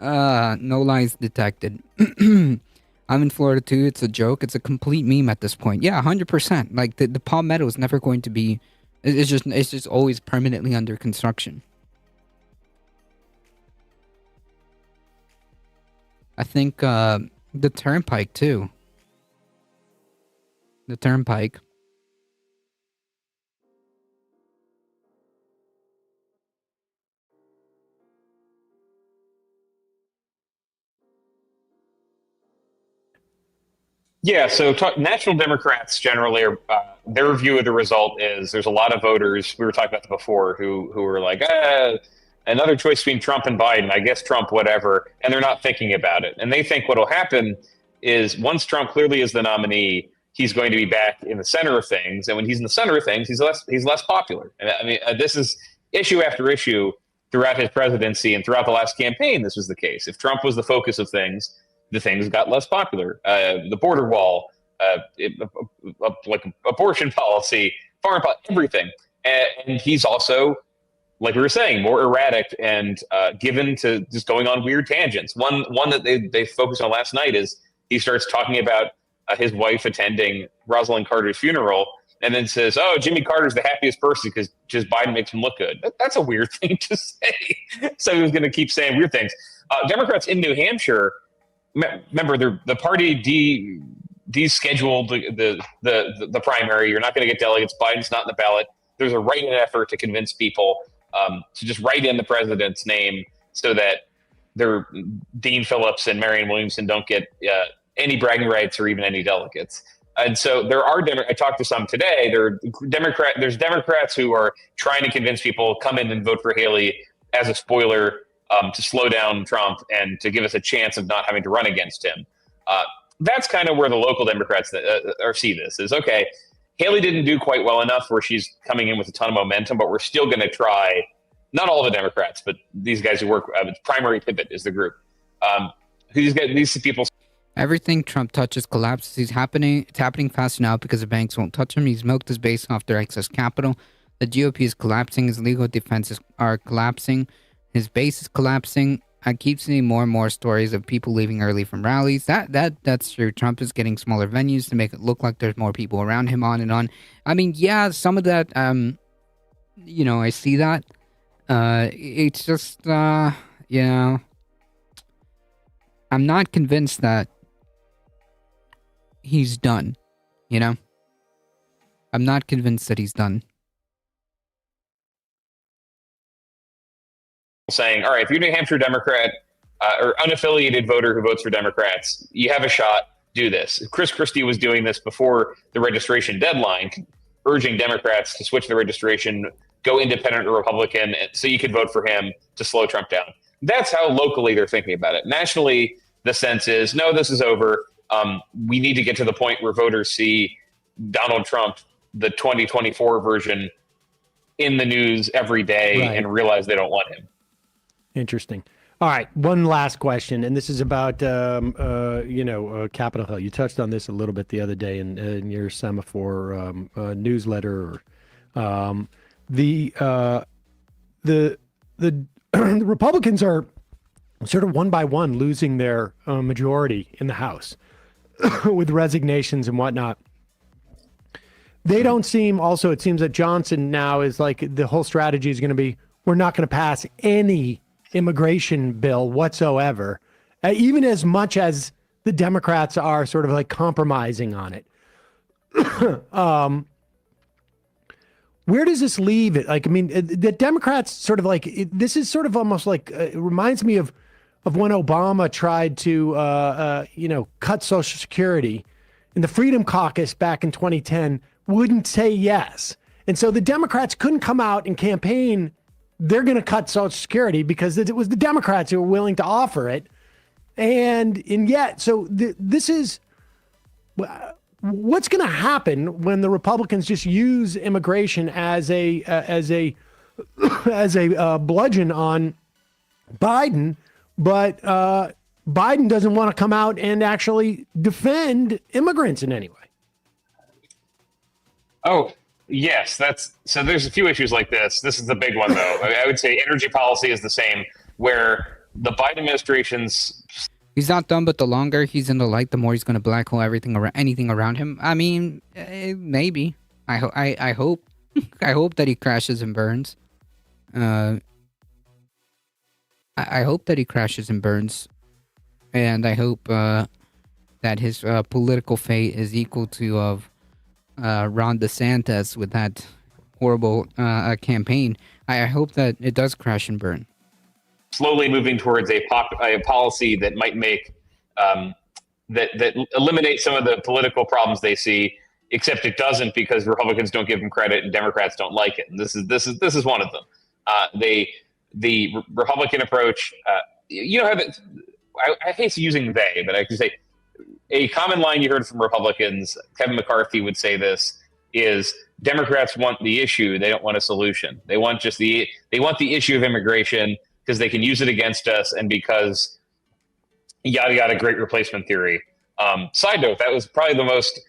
No lies detected. I'm in Florida too. It's a joke. It's a complete meme at this point. Yeah, 100%. Like the Palmetto is never going to be. It's just always permanently under construction. I think the Turnpike too. The Turnpike. Yeah, so National Democrats generally are their view of the result is there's a lot of voters, we were talking about this before, who were like, another choice between Trump and Biden, I guess Trump, whatever, and they're not thinking about it. And they think what will happen is once Trump clearly is the nominee, he's going to be back in the center of things, and when he's in the center of things, he's less popular. And I mean, this is issue after issue throughout his presidency and throughout the last campaign. This was the case. If Trump was the focus of things, the things got less popular. The border wall, like abortion policy, foreign policy, everything. And he's also, like we were saying, more erratic and given to just going on weird tangents. One that they focused on last night is he starts talking about his wife attending Rosalind Carter's funeral, and then says, "Oh, Jimmy Carter's the happiest person because just Biden makes him look good." That's a weird thing to say. So he was going to keep saying weird things. Democrats in New Hampshire, remember, the party descheduled the primary. You're not going to get delegates. Biden's not in the ballot. There's a write-in effort to convince people to just write in the president's name so that Dean Phillips and Marianne Williamson don't get any bragging rights or even any delegates. And so there are I talked to some today. There's Democrats who are trying to convince people come in and vote for Haley as a spoiler to slow down Trump and to give us a chance of not having to run against him. That's kind of where the local Democrats see this is, okay, Haley didn't do quite well enough where she's coming in with a ton of momentum, but we're still going to try. Not all the Democrats, but these guys who work, Primary Pivot is the group. These people. Everything Trump touches collapses. It's happening fast now because the banks won't touch him. He's milked his base off their excess capital. The GOP is collapsing. His legal defenses are collapsing. His base is collapsing. I keep seeing more and more stories of people leaving early from rallies. That's true. Trump is getting smaller venues to make it look like there's more people around him, on and on. I mean, yeah, some of that, I see that. It's just, I'm not convinced that he's done, I'm not convinced that he's done. Saying, all right, if you're a New Hampshire Democrat or unaffiliated voter who votes for Democrats, you have a shot, do this. Chris Christie was doing this before the registration deadline, urging Democrats to switch the registration, go independent or Republican, so you could vote for him to slow Trump down. That's how locally they're thinking about it. Nationally, the sense is, no, this is over. We need to get to the point where voters see Donald Trump, the 2024 version, in the news every day and realize they don't want him. Interesting. All right, one last question, and this is about Capitol Hill. You touched on this a little bit the other day in your Semaphore newsletter. The Republicans are sort of one by one losing their majority in the House with resignations and whatnot. They don't seem. Also, it seems that Johnson now is like the whole strategy is going to be, we're not going to pass any immigration bill whatsoever, even as much as the Democrats are sort of like compromising on it. Where does this leave it? Like, I mean, the Democrats sort of like, this is sort of almost like, it reminds me of when Obama tried to, cut Social Security, and the Freedom Caucus back in 2010 wouldn't say yes. And so the Democrats couldn't come out and campaign, they're going to cut Social Security, because it was the Democrats who were willing to offer it. And yet, so this is what's going to happen when the Republicans just use immigration as a bludgeon on Biden, but Biden doesn't want to come out and actually defend immigrants in any way. Oh, yes, so there's a few issues like this. This is the big one, though. I would say energy policy is the same, where the Biden administration's... He's not done, but the longer he's in the light, the more he's going to black hole anything around him. I mean, maybe. I hope. I hope that he crashes and burns. I hope that he crashes and burns, and I hope that his political fate is equal to of Ron DeSantis with that horrible campaign. I hope that it does crash and burn. Slowly moving towards a policy that might make that eliminate some of the political problems they see, except it doesn't, because Republicans don't give them credit and Democrats don't like it. And this is one of them. The Republican approach, I hate using they, but I can say a common line you heard from Republicans, Kevin McCarthy would say this, is Democrats want the issue, they don't want a solution. They want the issue of immigration because they can use it against us, and because yada yada, great replacement theory. Side note, that was probably the most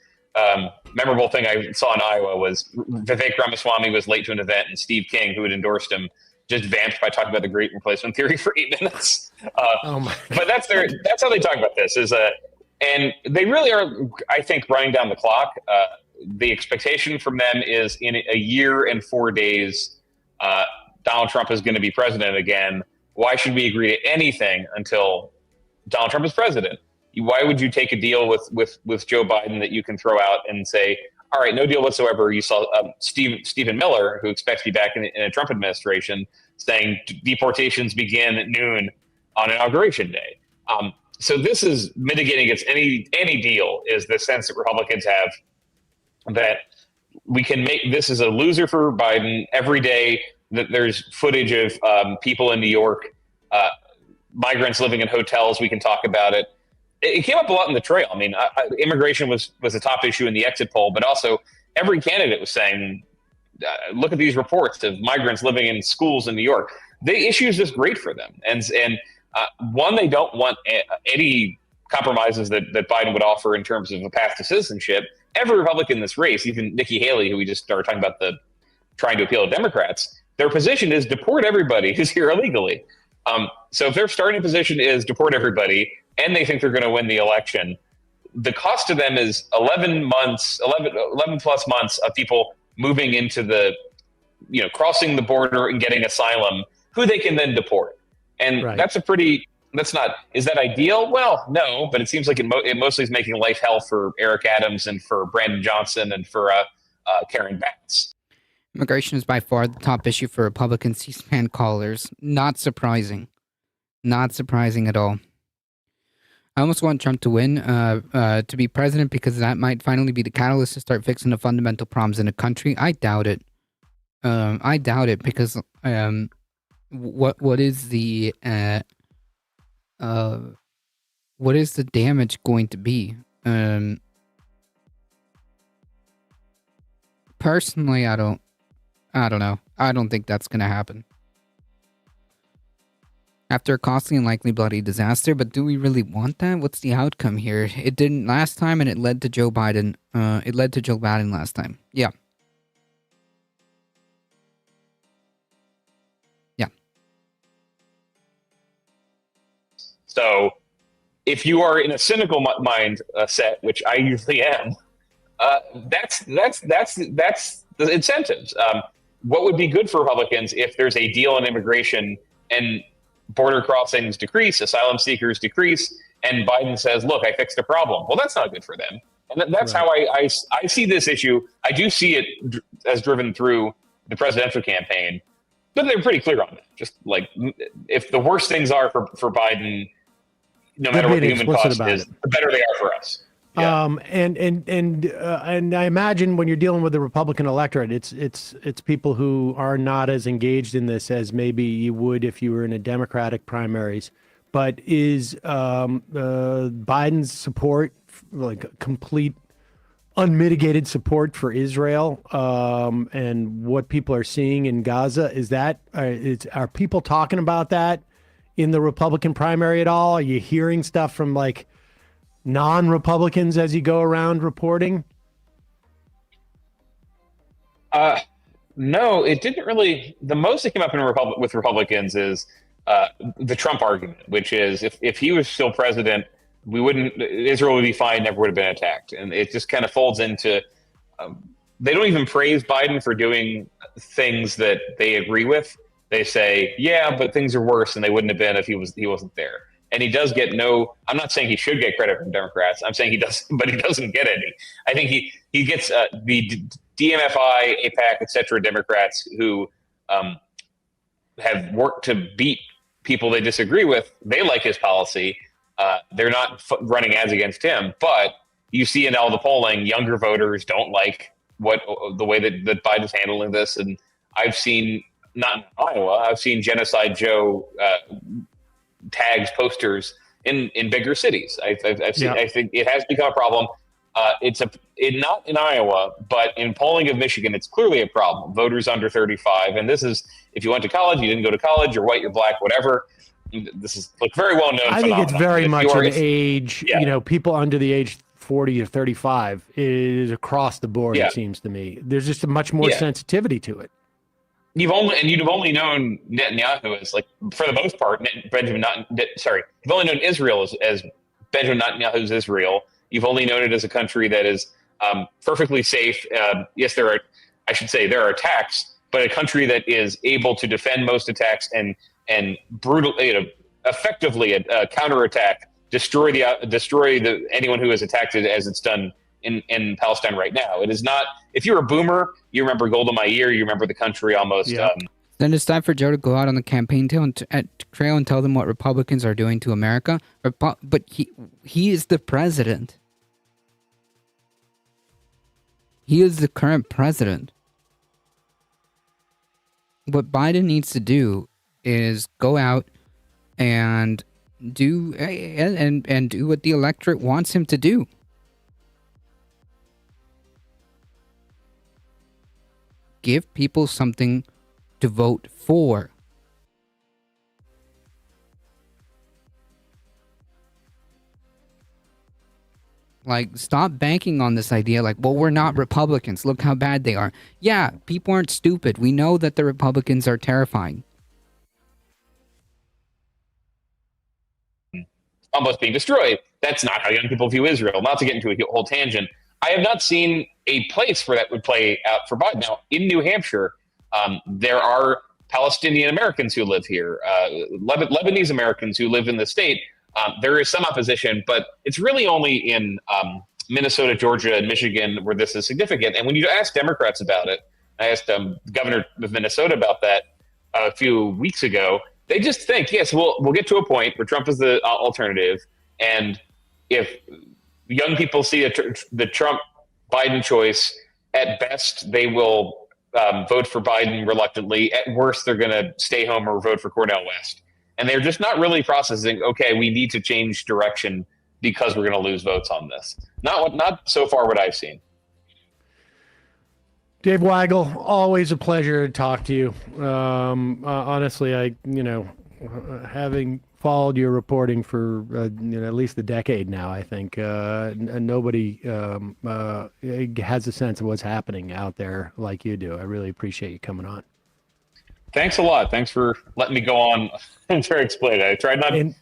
memorable thing I saw in Iowa was Vivek Ramaswamy was late to an event, and Steve King, who had endorsed him, just vamped by talking about the great replacement theory for 8 minutes. But that's how they talk about this, and they really are, I think, running down the clock. The expectation from them is in a year and 4 days, Donald Trump is going to be president again. Why should we agree to anything until Donald Trump is president? Why would you take a deal with Joe Biden that you can throw out and say, all right, no deal whatsoever? You saw Stephen Miller, who expects to be back in a Trump administration, saying deportations begin at noon on Inauguration Day. So this is mitigating against any deal, is the sense that Republicans have that we can make this is a loser for Biden every day. That there's footage of people in New York, migrants living in hotels. We can talk about it. It came up a lot in the trail. I mean, immigration was a top issue in the exit poll, but also every candidate was saying, look at these reports of migrants living in schools in New York. The issue is just great for them. And one, they don't want any compromises that Biden would offer in terms of a path to citizenship. Every Republican in this race, even Nikki Haley, who we just started talking about trying to appeal to Democrats, their position is deport everybody who's here illegally. So if their starting position is deport everybody and they think they're going to win the election, the cost to them is 11 plus months of people moving into crossing the border and getting asylum, who they can then deport. And Right. Is that ideal? Well, no, but it seems like it mostly is making life hell for Eric Adams and for Brandon Johnson and for Karen Bass. Immigration is by far the top issue for Republican C-SPAN callers. Not surprising. Not surprising at all. I almost want Trump to win, to be president, because that might finally be the catalyst to start fixing the fundamental problems in the country. I doubt it. I doubt it because what is the damage going to be? Personally, I don't know. I don't think that's going to happen. After a costly and likely bloody disaster, but do we really want that? What's the outcome here? It didn't last time, and it led to Joe Biden. It led to Joe Biden last time. Yeah. So if you are in a cynical mind set, which I usually am, that's the incentives. What would be good for Republicans if there's a deal on immigration and border crossings decrease, asylum seekers decrease, and Biden says, look, I fixed the problem. Well, that's not good for them. And that's Right. how I see this issue. I do see it as driven through the presidential campaign, but they're pretty clear on it. Just like if the worst things are for Biden, no matter what the human cost is, the better they are for us. Yeah. And I imagine when you're dealing with the Republican electorate, it's people who are not as engaged in this as maybe you would if you were in a Democratic primaries. But is Biden's support, like complete unmitigated support for Israel, and what people are seeing in Gaza, are people talking about that in the Republican primary at all? Are you hearing stuff from like non-Republicans as you go around reporting? No, it didn't really. The most that came up with Republicans is the Trump argument, which is if he was still president, Israel would be fine, never would have been attacked. And it just kind of folds into, they don't even praise Biden for doing things that they agree with. They say, yeah, but things are worse than they wouldn't have been if he wasn't there. And he does get I'm not saying he should get credit from Democrats. I'm saying he does, but he doesn't get any. I think he gets the DMFI, AIPAC, et cetera, Democrats who have worked to beat people they disagree with. They like his policy. They're not running ads against him, but you see in all the polling, younger voters don't like the way that Biden's handling this. And I've seen, not in Iowa, I've seen Genocide Joe tags, posters in bigger cities. I've seen. Yeah. I think it has become a problem. Not in Iowa, but in polling of Michigan, it's clearly a problem. Voters under 35, and this is if you went to college, you didn't go to college, you're white, you're black, whatever. This is like very well known. I think it's very much an age. Yeah. People under the age 40 or 35 is across the board. Yeah. It seems to me there's just a much more sensitivity to it. You've only known Netanyahu as, like, for the most part, you've only known Israel as Benjamin Netanyahu's Israel. You've only known it as a country that is perfectly safe. Yes, there are attacks, but a country that is able to defend most attacks and effectively counterattack, destroy anyone who has attacked it, as it's done in Palestine right now. It is not. If you're a boomer, you remember Golda Meir. You remember the country almost Then it's time for Joe to go out on the campaign trail and tell them what Republicans are doing to America. But he is the president. He is the current president. What Biden needs to do is go out and do what the electorate wants him to do. Give people something to vote for. Like, stop banking on this idea like, well, we're not Republicans. Look how bad they are. Yeah, people aren't stupid. We know that the Republicans are terrifying. Almost being destroyed. That's not how young people view Israel. Not to get into a whole tangent. I have not seen a place where that would play out for Biden. Now, in New Hampshire, there are Palestinian Americans who live here, Lebanese Americans who live in the state. There is some opposition, but it's really only in Minnesota, Georgia, and Michigan where this is significant. And when you ask Democrats about it, I asked the governor of Minnesota about that a few weeks ago. They just think, yes, we'll get to a point where Trump is the alternative, and if young people see the Trump-Biden choice, at best they will vote for Biden reluctantly. At worst, they're going to stay home or vote for Cornel West. And they're just not really processing, okay, we need to change direction because we're going to lose votes on this. Not so far what I've seen. Dave Weigel, always a pleasure to talk to you. Honestly, having followed your reporting for at least a decade now, I think nobody has a sense of what's happening out there like you do. I really appreciate you coming on. Thanks a lot. Thanks for letting me go on and try to explain it. I tried really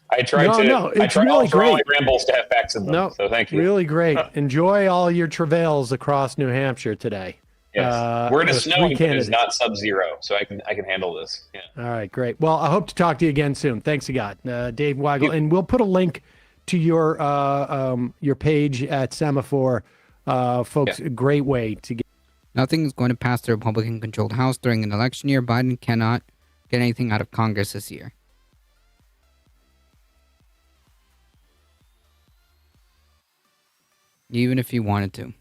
for all my rambles to have facts in them. No, so thank you. Really great. Enjoy all your travails across New Hampshire today. Yes. Where it is snowing, but it's not sub-zero, so I can handle this. Yeah. All right, great. Well, I hope to talk to you again soon. Thanks again, Dave Weigel, and we'll put a link to your page at Semaphore, folks. Yeah. A great way to get. Nothing is going to pass the Republican-controlled House during an election year. Biden cannot get anything out of Congress this year. Even if he wanted to.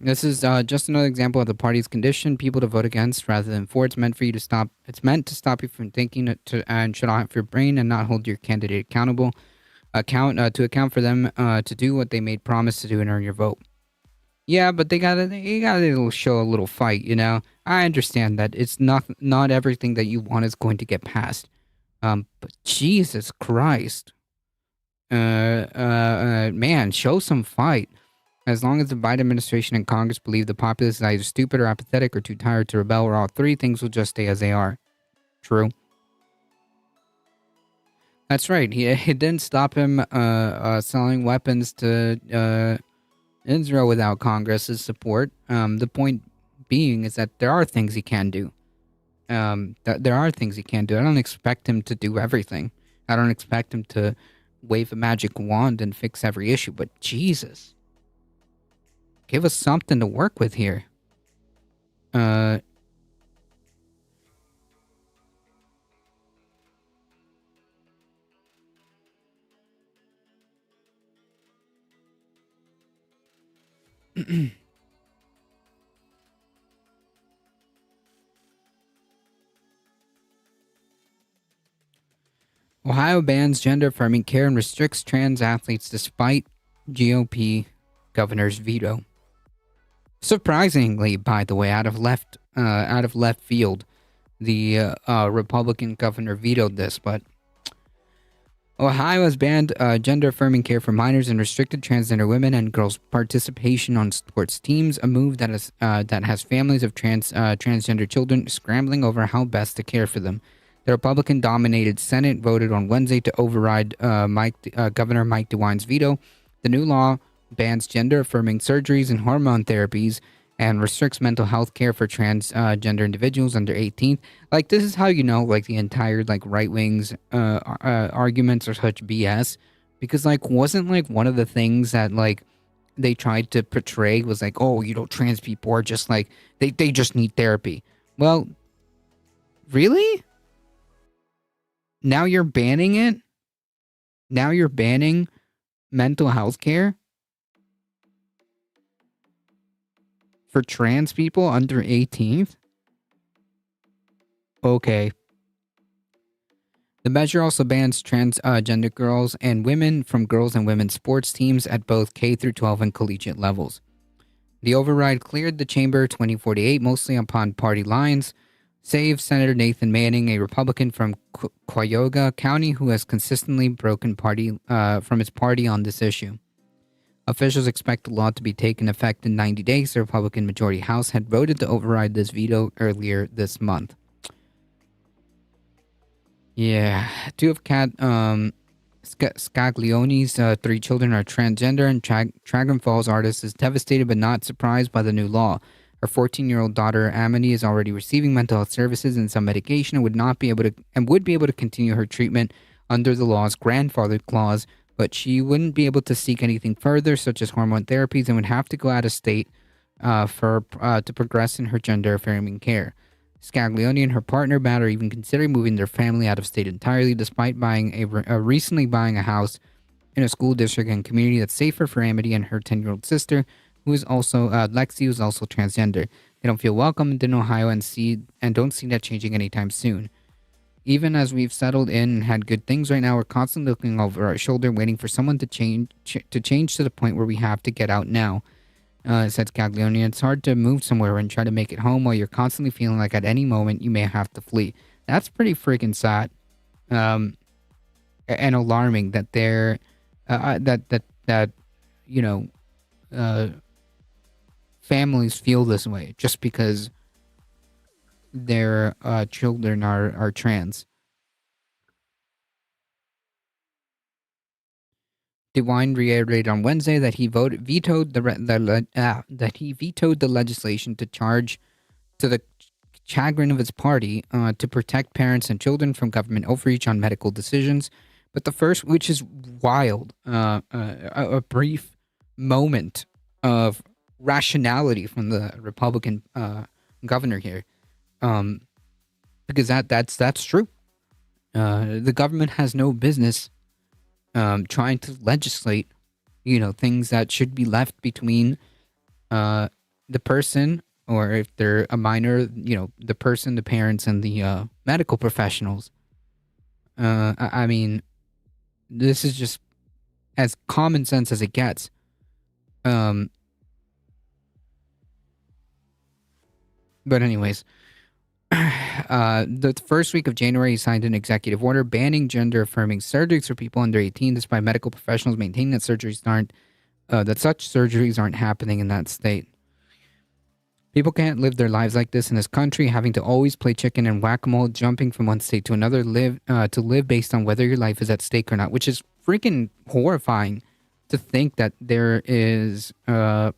This is just another example of the party's condition people to vote against rather than for. It's meant for you to stop. It's meant to stop you from thinking and shut off your brain and not hold your candidate accountable. To account for them to do what they made promise to do and earn your vote. Yeah, but you gotta show a little fight. You know, I understand that it's not everything that you want is going to get passed. But Jesus Christ. Man, show some fight. As long as the Biden administration and Congress believe the populace is either stupid or apathetic or too tired to rebel or all three, things will just stay as they are. True. That's right. It didn't stop him selling weapons to Israel without Congress's support. The point being is that there are things he can do. There are things he can do. I don't expect him to do everything. I don't expect him to wave a magic wand and fix every issue, but Jesus. Give us something to work with here. Ohio bans gender-affirming care and restricts trans athletes despite GOP governor's veto. Surprisingly, by the way, out of left field, the Republican governor vetoed this, but Ohio has banned gender-affirming care for minors and restricted transgender women and girls' participation on sports teams, a move that has families of transgender children scrambling over how best to care for them. The Republican-dominated Senate voted on Wednesday to override Governor Mike DeWine's veto. The new law bans gender-affirming surgeries and hormone therapies and restricts mental health care for transgender individuals under 18. Like, this is how you know, like, the entire, like, right-wing's arguments are such BS, Because like wasn't like one of the things that like they tried to portray was like, oh, you know, trans people are just like they just need therapy. Well, really? Now you're banning it? Now you're banning mental health care for trans people under 18? Okay. The measure also bans transgender girls and women from girls and women's sports teams at both K through 12 and collegiate levels. The override cleared the chamber 2048 mostly upon party lines, save Senator Nathan Manning, a Republican from Cuyahoga County who has consistently broken from his party on this issue. Officials expect the law to be taken effect in 90 days. The Republican majority House had voted to override this veto earlier this month. Yeah, two of Kat Scaglione's 3 children are transgender, and Dragon Falls artist is devastated but not surprised by the new law. Her 14-year-old daughter Amity is already receiving mental health services and some medication and would be able to continue her treatment under the law's grandfather clause, but she wouldn't be able to seek anything further, such as hormone therapies, and would have to go out of state to progress in her gender affirming care. Scaglione and her partner Matt are even considering moving their family out of state entirely, despite recently buying a house in a school district and community that's safer for Amity and her 10-year-old sister, who is also Lexi, who's also transgender. They don't feel welcomed in Ohio and don't see that changing anytime soon. Even as we've settled in and had good things right now, we're constantly looking over our shoulder, waiting for someone to change to the point where we have to get out now. Said Scaglione. It's hard to move somewhere and try to make it home while you're constantly feeling like at any moment you may have to flee. That's pretty freaking sad, and alarming that they're families feel this way just because their children are trans. DeWine reiterated on Wednesday that he vetoed the legislation to the chagrin of his party to protect parents and children from government overreach on medical decisions. But the first, which is wild, a brief moment of rationality from the Republican governor here, because that's true. The government has no business trying to legislate, things that should be left between the person, or if they're a minor, the person, the parents, and the medical professionals. I mean, this is just as common sense as it gets. But anyways, the first week of January, he signed an executive order banning gender-affirming surgeries for people under 18, despite medical professionals maintaining that such surgeries aren't happening in that state. People can't live their lives like this in this country, having to always play chicken and whack-a-mole, jumping from one state to another, to live based on whether your life is at stake or not, which is freaking horrifying to think that there is a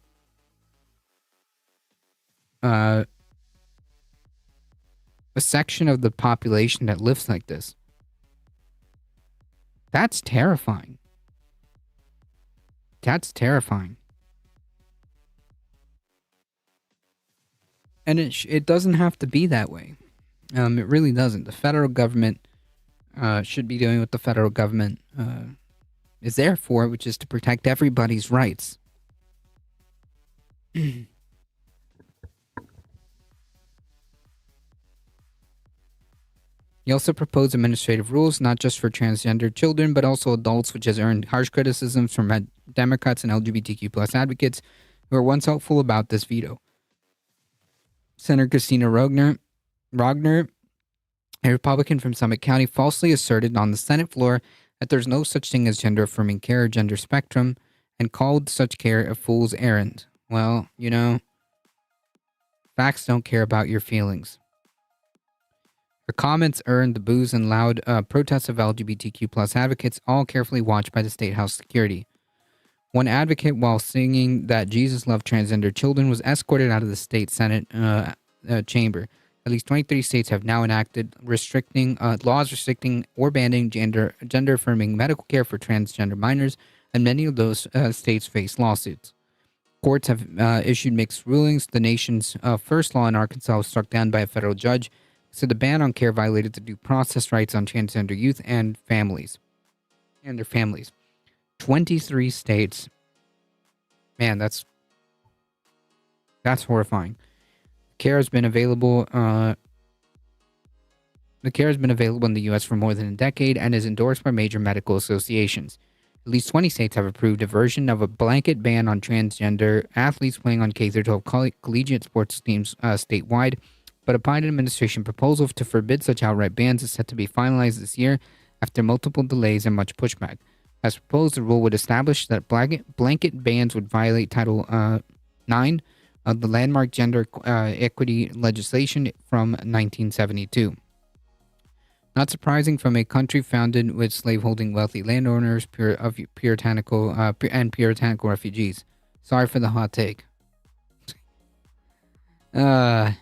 section of the population that lives like this. That's terrifying. That's terrifying. And it doesn't have to be that way. It really doesn't. The federal government should be doing what the federal government is there for, which is to protect everybody's rights. He also proposed administrative rules, not just for transgender children, but also adults, which has earned harsh criticisms from Democrats and LGBTQ plus advocates who were once hopeful about this veto. Senator Christina Rogner, a Republican from Summit County, falsely asserted on the Senate floor that there's no such thing as gender-affirming care or gender spectrum, and called such care a fool's errand. Well, facts don't care about your feelings. Her comments earned the boos and loud protests of LGBTQ plus advocates, all carefully watched by the State House security. One advocate, while singing that Jesus loved transgender children, was escorted out of the state Senate chamber. At least 23 states have now enacted laws restricting or banning gender-affirming medical care for transgender minors, and many of those states face lawsuits. Courts have issued mixed rulings. The nation's first law in Arkansas was struck down by a federal judge, so the ban on care violated the due process rights on transgender youth and their families. 23 states. Man, that's horrifying. Care has been available. The care has been available in the U.S. for more than a decade and is endorsed by major medical associations. At least 20 states have approved a version of a blanket ban on transgender athletes playing on K-12 collegiate sports teams statewide, but a Biden administration proposal to forbid such outright bans is set to be finalized this year after multiple delays and much pushback. As proposed, the rule would establish that blanket bans would violate Title 9 of the landmark gender equity legislation from 1972. Not surprising from a country founded with slaveholding wealthy landowners puritanical refugees. Sorry for the hot take. I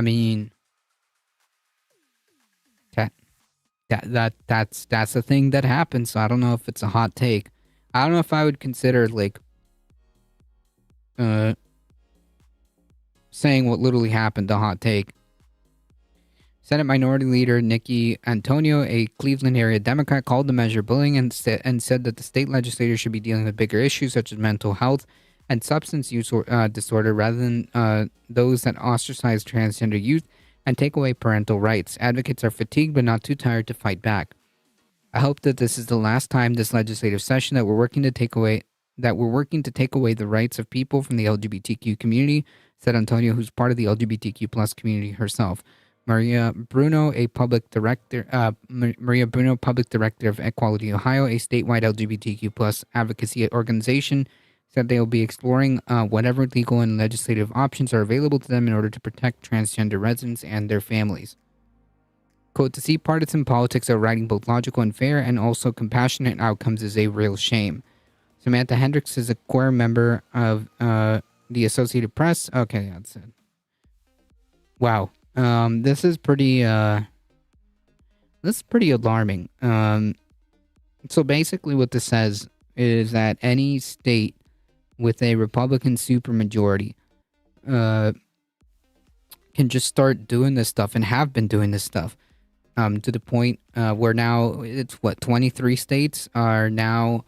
mean, that's the thing that happens. So I don't know if it's a hot take. I don't know if I would consider saying what literally happened a hot take. Senate Minority Leader Nikki Antonio, a Cleveland area Democrat, called the measure bullying and said that the state legislators should be dealing with bigger issues such as mental health and substance use disorder rather than those that ostracize transgender youth and take away parental rights. Advocates are fatigued but not too tired to fight back. I hope that this is the last time this legislative session that we're working to take away the rights of people from the LGBTQ community, said Antonio, who's part of the LGBTQ plus community herself. Maria Bruno, public director of Equality Ohio, a statewide LGBTQ plus advocacy organization, said they will be exploring whatever legal and legislative options are available to them in order to protect transgender residents and their families. Quote, to see partisan politics overriding both logical and fair and also compassionate outcomes is a real shame. Samantha Hendricks is a core member of the Associated Press. Okay, that's it. Wow. This is pretty alarming. So basically what this says is that any state with a Republican supermajority can just start doing this stuff and have been doing this stuff to the point where now it's 23 states are now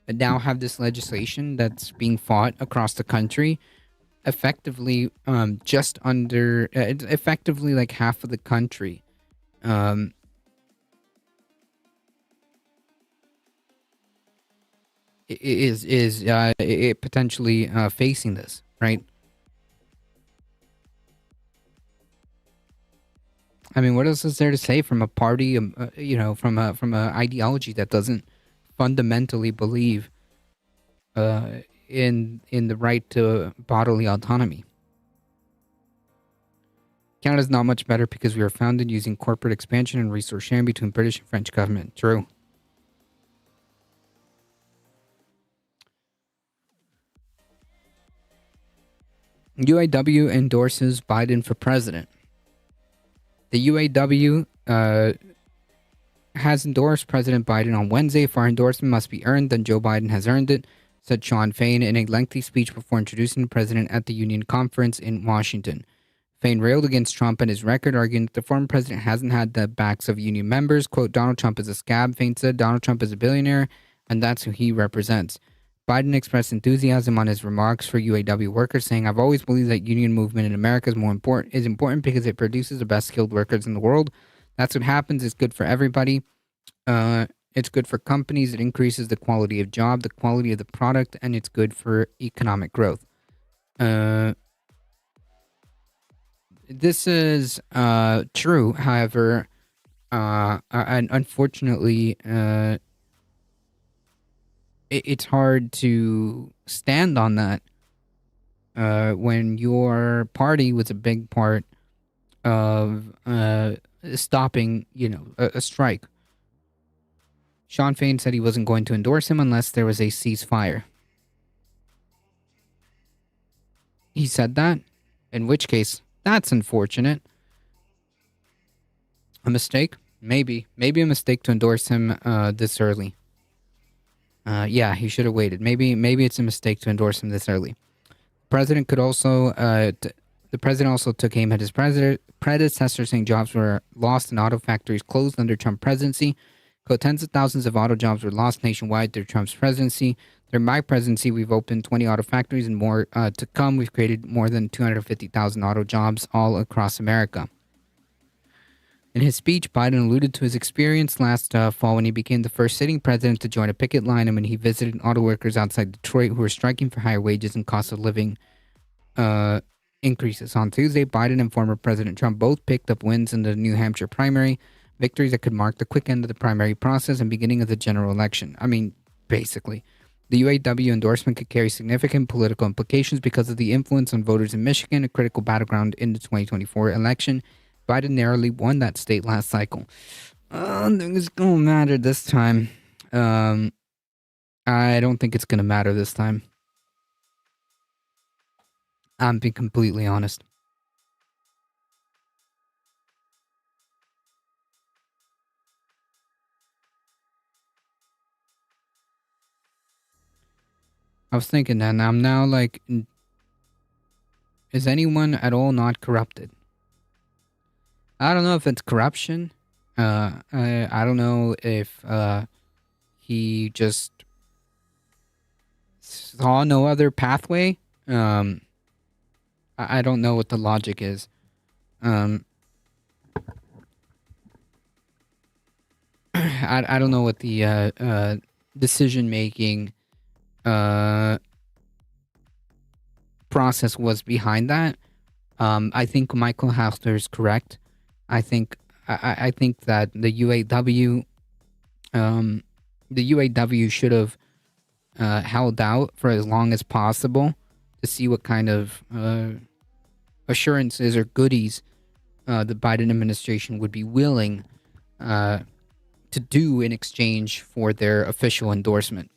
now have this legislation that's being fought across the country. Effectively, effectively like half of the country is potentially facing this, right? I mean, what else is there to say from a party, from a ideology that doesn't fundamentally believe in the right to bodily autonomy? Canada's not much better because we were founded using corporate expansion and resource sharing between British and French government. True. UAW endorses Biden for president. The UAW has endorsed President Biden on Wednesday. If our endorsement must be earned, then Joe Biden has earned it, said Sean Fain in a lengthy speech before introducing the president at the union conference in Washington. Fain railed against Trump and his record, arguing that the former president hasn't had the backs of union members. Quote, Donald Trump is a scab, Fain said. Donald Trump is a billionaire, and that's who he represents. Biden expressed enthusiasm on his remarks for UAW workers, saying, I've always believed that union movement in America is important because it produces the best skilled workers in the world. That's what happens. It's good for everybody. It's good for companies. It increases the quality of job, the quality of the product, and it's good for economic growth. This is true, however, and unfortunately, it's hard to stand on that when your party was a big part of stopping, a strike. Sean Fain said he wasn't going to endorse him unless there was a ceasefire. He said that, in which case, that's unfortunate. A mistake? Maybe a mistake to endorse him this early. Yeah, he should have waited. Maybe it's a mistake to endorse him this early. President could also the president also took aim at his predecessor, saying jobs were lost and auto factories closed under Trump presidency. Quote, tens of thousands of auto jobs were lost nationwide through Trump's presidency. During my presidency, we've opened 20 auto factories and more to come. We've created more than 250,000 auto jobs all across America. In his speech, Biden alluded to his experience last fall when he became the first sitting president to join a picket line and when he visited auto workers outside Detroit who were striking for higher wages and cost of living increases. On Tuesday, Biden and former President Trump both picked up wins in the New Hampshire primary, victories that could mark the quick end of the primary process and beginning of the general election. I mean, basically. The UAW endorsement could carry significant political implications because of the influence on voters in Michigan, a critical battleground in the 2024 election. Biden narrowly won that state last cycle. I don't think it's going to matter this time. I don't think it's going to matter this time. I'm being completely honest. I was thinking that, and I'm now like, is anyone at all not corrupted? I don't know if it's corruption. I don't know if he just saw no other pathway. I don't know what the logic is. I don't know what the decision making process was behind that. I think Michael Hausler is correct. I think that the UAW should have held out for as long as possible to see what kind of assurances or goodies the Biden administration would be willing to do in exchange for their official endorsement.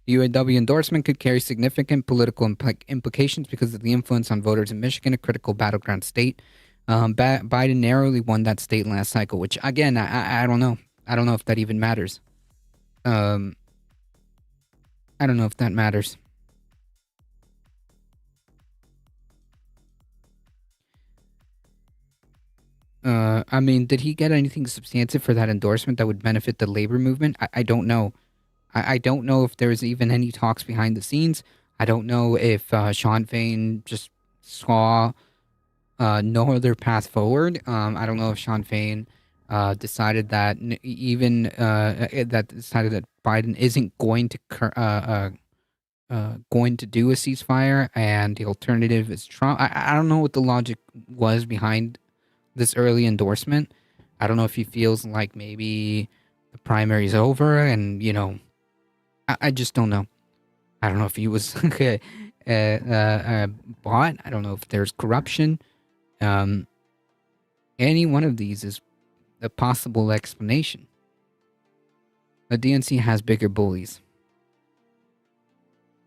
The UAW endorsement could carry significant political implications because of the influence on voters in Michigan, a critical battleground state. Biden narrowly won that state last cycle, which, again, I don't know. I don't know if that even matters. I don't know if that matters. I mean, did he get anything substantive for that endorsement that would benefit the labor movement? I don't know. I don't know if there's even any talks behind the scenes. I don't know if Sean Fain just saw no other path forward. I don't know if Sean Fain decided that decided that Biden isn't going to do a ceasefire and the alternative is Trump. I don't know what the logic was behind this early endorsement. I don't know if he feels like maybe the primary's over and, you know, I just don't know. I don't know if he was bought. I don't know if there's corruption. Any one of these is a possible explanation. The DNC has bigger bullies.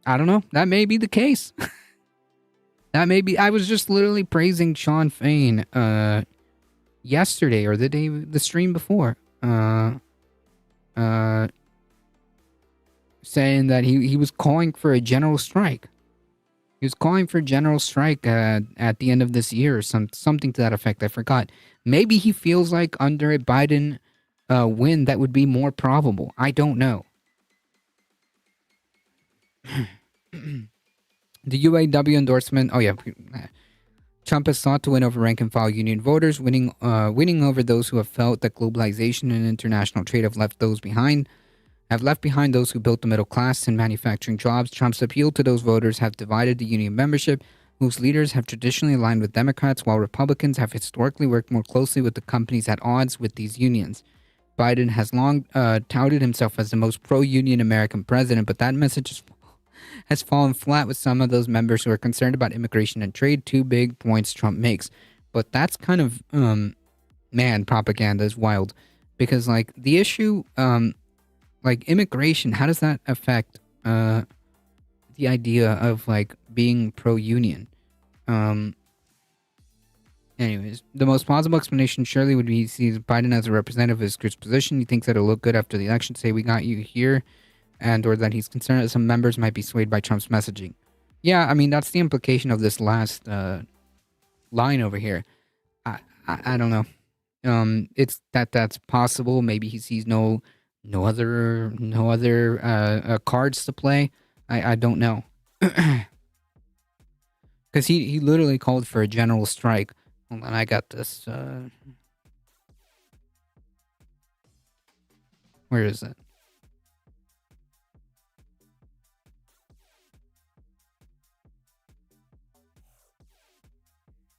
I don't know. That may be the case. That may be. I was just literally praising Sean Fain yesterday or the stream before. Saying that he was calling for a general strike. He was calling for a general strike at the end of this year or something to that effect. I forgot. Maybe he feels like under a Biden win that would be more probable. I don't know. The UAW endorsement. Oh yeah, Trump has sought to win over rank-and-file union voters, winning over those who have felt that globalization and international trade have left behind those who built the middle class and manufacturing jobs. Trump's appeal to those voters have divided the union membership, whose leaders have traditionally aligned with Democrats, while Republicans have historically worked more closely with the companies at odds with these unions. Biden has long touted himself as the most pro-union American president, but that message has fallen flat with some of those members who are concerned about immigration and trade, two big points Trump makes. But that's kind of man, propaganda is wild. Because like the issue, like immigration, how does that affect the idea of like being pro-union? Anyways, the most plausible explanation surely would be he sees Biden as a representative of his group's position. He thinks that it'll look good after the election, say we got you here, and or that he's concerned that some members might be swayed by Trump's messaging. Yeah, I mean that's the implication of this last line over here. I don't know. It's that's possible. Maybe he sees no other cards to play. I don't know. Because he literally called for a general strike. Hold on, I got this. Where is it?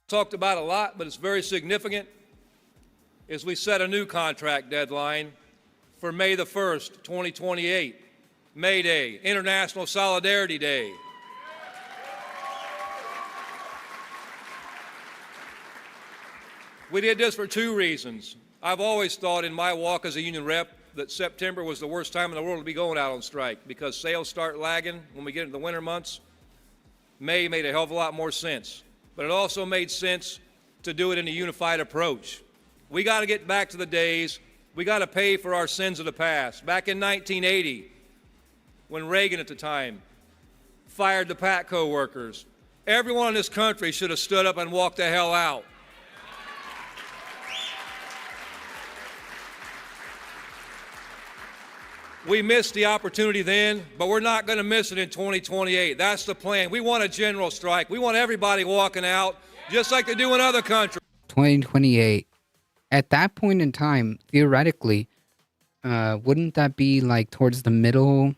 Talked about a lot, but it's very significant, is we set a new contract deadline for May the 1st, 2028, May Day, International Solidarity Day. We did this for two reasons. I've always thought in my walk as a union rep that September was the worst time in the world to be going out on strike because sales start lagging when we get into the winter months. May made a hell of a lot more sense. But it also made sense to do it in a unified approach. We got to get back to the days, we got to pay for our sins of the past. Back in 1980, when Reagan at the time fired the Patco workers, everyone in this country should have stood up and walked the hell out. We missed the opportunity then, but we're not going to miss it in 2028. That's the plan. We want a general strike. We want everybody walking out, just like they do in other countries. 2028. At that point in time, theoretically, wouldn't that be like towards the middle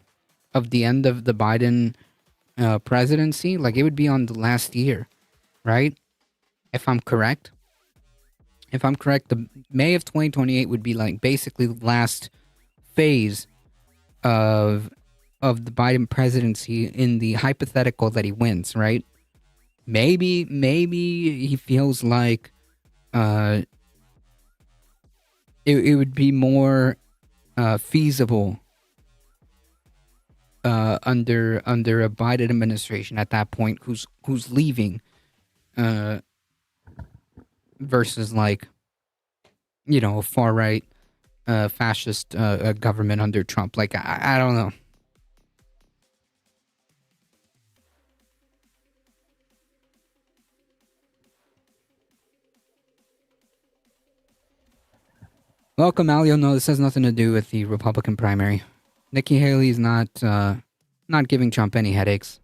of the end of the Biden presidency? Like it would be on the last year, right? If I'm correct. If I'm correct, the May of 2028 would be like basically the last phase of the Biden presidency in the hypothetical that he wins, right? Maybe he feels like it would be more feasible under a Biden administration at that point who's leaving versus like a far right fascist government under Trump. Like I don't know. Welcome, Alio. No, this has nothing to do with the Republican primary. Nikki Haley is not giving Trump any headaches.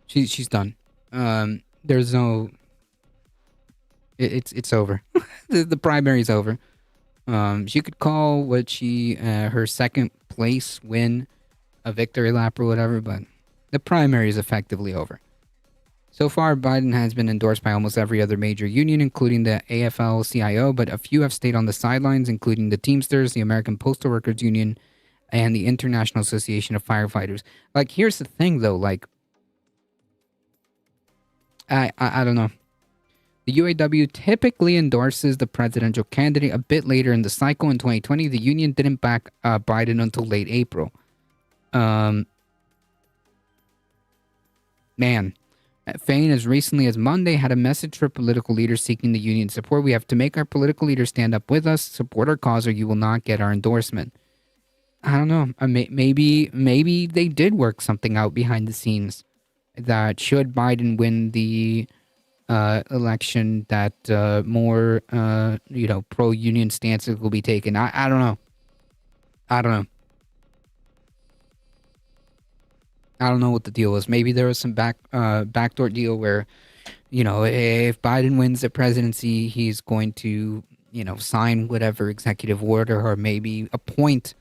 She's done. There's no. It's over. the primary's over. She could call what her second place win a victory lap or whatever, but the primary is effectively over. So far, Biden has been endorsed by almost every other major union, including the AFL-CIO, but a few have stayed on the sidelines, including the Teamsters, the American Postal Workers Union, and the International Association of Firefighters. Like, here's the thing, though. Like, I don't know. The UAW typically endorses the presidential candidate a bit later in the cycle. In 2020, the union didn't back Biden until late April. Man. Fain, as recently as Monday, had a message for political leaders seeking the union support. We have to make our political leaders stand up with us, support our cause, or you will not get our endorsement. I don't know. Maybe they did work something out behind the scenes that should Biden win the election, that more pro-union stances will be taken. I don't know. I don't know what the deal was. Maybe there was some backdoor deal where, if Biden wins the presidency, he's going to, sign whatever executive order or maybe appoint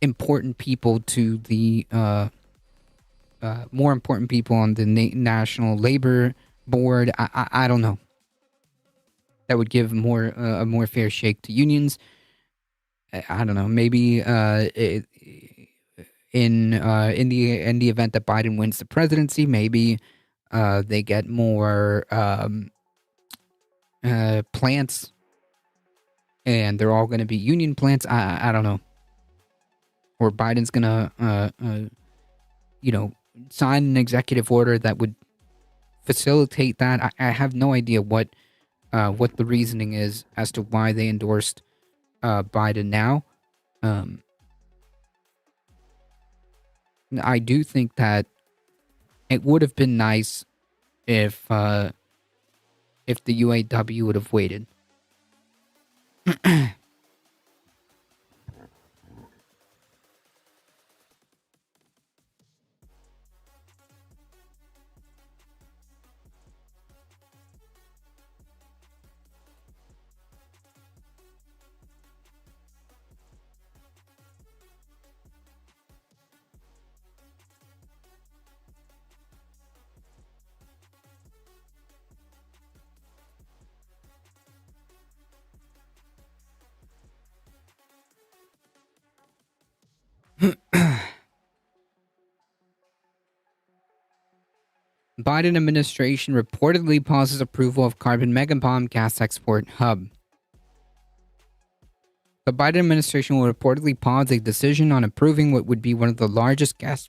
important people to the more important people on the National Labor Board. I don't know. That would give a more fair shake to unions. I don't know. Maybe in the event that Biden wins the presidency, maybe they get more plants, and they're all going to be union plants. I don't know. Or Biden's going to, sign an executive order that would facilitate that. I have no idea what the reasoning is as to why they endorsed Biden now. I do think that it would have been nice if the UAW would have waited. Biden administration reportedly pauses approval of carbon megabomb gas export hub. The Biden administration will reportedly pause a decision on approving what would be one of the largest gas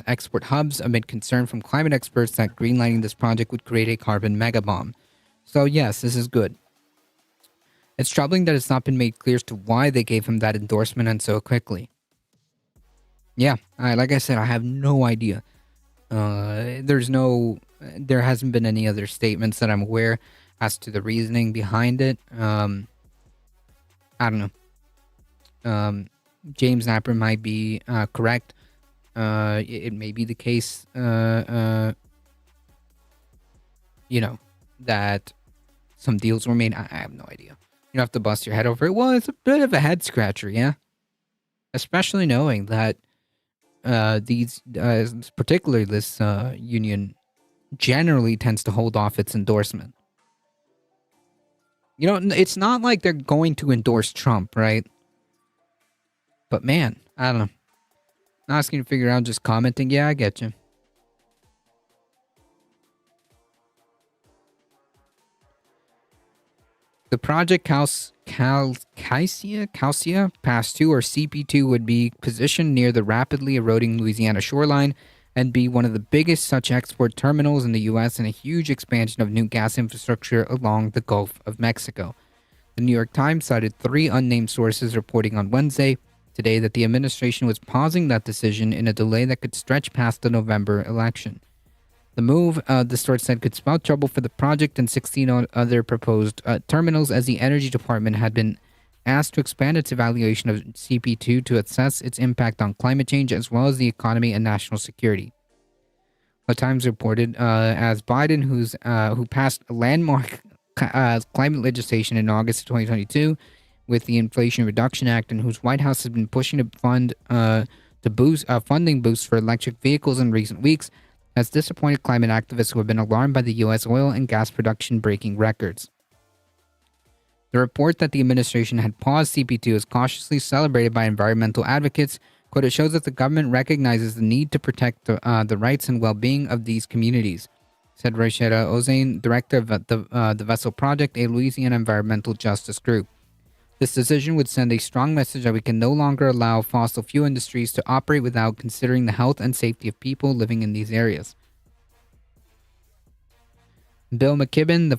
export hubs amid concern from climate experts that greenlighting this project would create a carbon megabomb. So yes, this is good. It's troubling that it's not been made clear as to why they gave him that endorsement and so quickly. Yeah, like I said, I have no idea. There hasn't been any other statements that I'm aware as to the reasoning behind it. I don't know. James Napper might be correct. It may be the case, that some deals were made. I have no idea. You don't have to bust your head over it. Well, it's a bit of a head scratcher, yeah? Especially knowing that particularly this union generally tends to hold off its endorsement. It's not like they're going to endorse Trump, right? But man, I don't know. Not asking to figure out, just commenting. Yeah, I get you. The project Calcia Pass 2 or CP2 would be positioned near the rapidly eroding Louisiana shoreline and be one of the biggest such export terminals in the U.S. and a huge expansion of new gas infrastructure along the Gulf of Mexico. The New York Times cited 3 unnamed sources reporting on Wednesday today that the administration was pausing that decision in a delay that could stretch past the November election. The move, the source said, could spell trouble for the project and 16 other proposed terminals, as the Energy Department had been asked to expand its evaluation of CP2 to assess its impact on climate change as well as the economy and national security. The Times reported as Biden, who passed landmark climate legislation in August of 2022 with the Inflation Reduction Act, and whose White House has been pushing to fund funding boosts for electric vehicles in recent weeks, has disappointed climate activists who have been alarmed by the U.S. oil and gas production breaking records. The report that the administration had paused CP2 is cautiously celebrated by environmental advocates. Quote, it shows that the government recognizes the need to protect the rights and well-being of these communities, said Rashida Ozain, director of the Vessel Project, a Louisiana environmental justice group. This decision would send a strong message that we can no longer allow fossil fuel industries to operate without considering the health and safety of people living in these areas. Bill McKibben,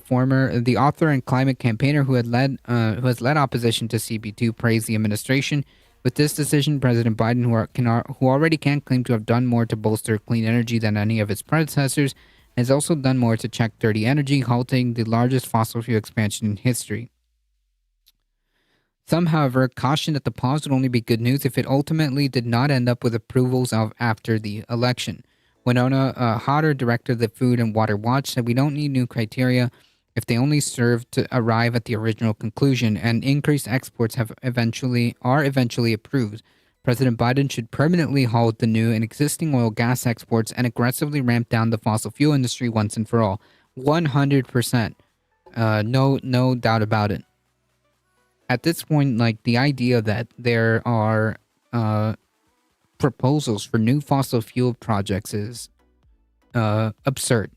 the author and climate campaigner who has led opposition to CP2, praised the administration. With this decision, President Biden, who already can claim to have done more to bolster clean energy than any of his predecessors, has also done more to check dirty energy, halting the largest fossil fuel expansion in history. Some, however, cautioned that the pause would only be good news if it ultimately did not end up with approvals after the election. Winona Hodder, director of the Food and Water Watch, said we don't need new criteria if they only serve to arrive at the original conclusion, and increased exports are eventually approved. President Biden should permanently halt the new and existing oil gas exports and aggressively ramp down the fossil fuel industry once and for all. 100%. No doubt about it. At this point, like, the idea that there are proposals for new fossil fuel projects is absurd.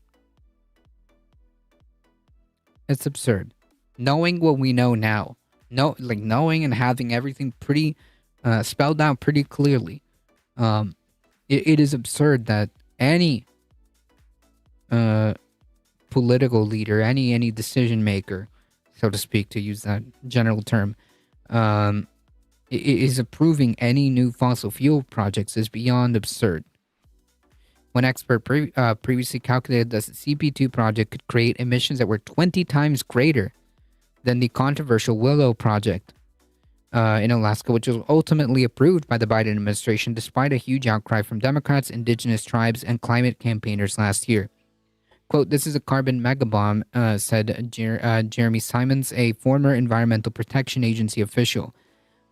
It's absurd. Knowing what we know now, knowing and having everything pretty spelled out pretty clearly, it is absurd that any political leader, any decision maker, so to speak, to use that general term, is approving any new fossil fuel projects is beyond absurd. One expert previously calculated that the CP2 project could create emissions that were 20 times greater than the controversial Willow project in Alaska, which was ultimately approved by the Biden administration despite a huge outcry from Democrats, indigenous tribes, and climate campaigners last year. Quote, "This is a carbon megabomb," said Jeremy Simons, a former Environmental Protection Agency official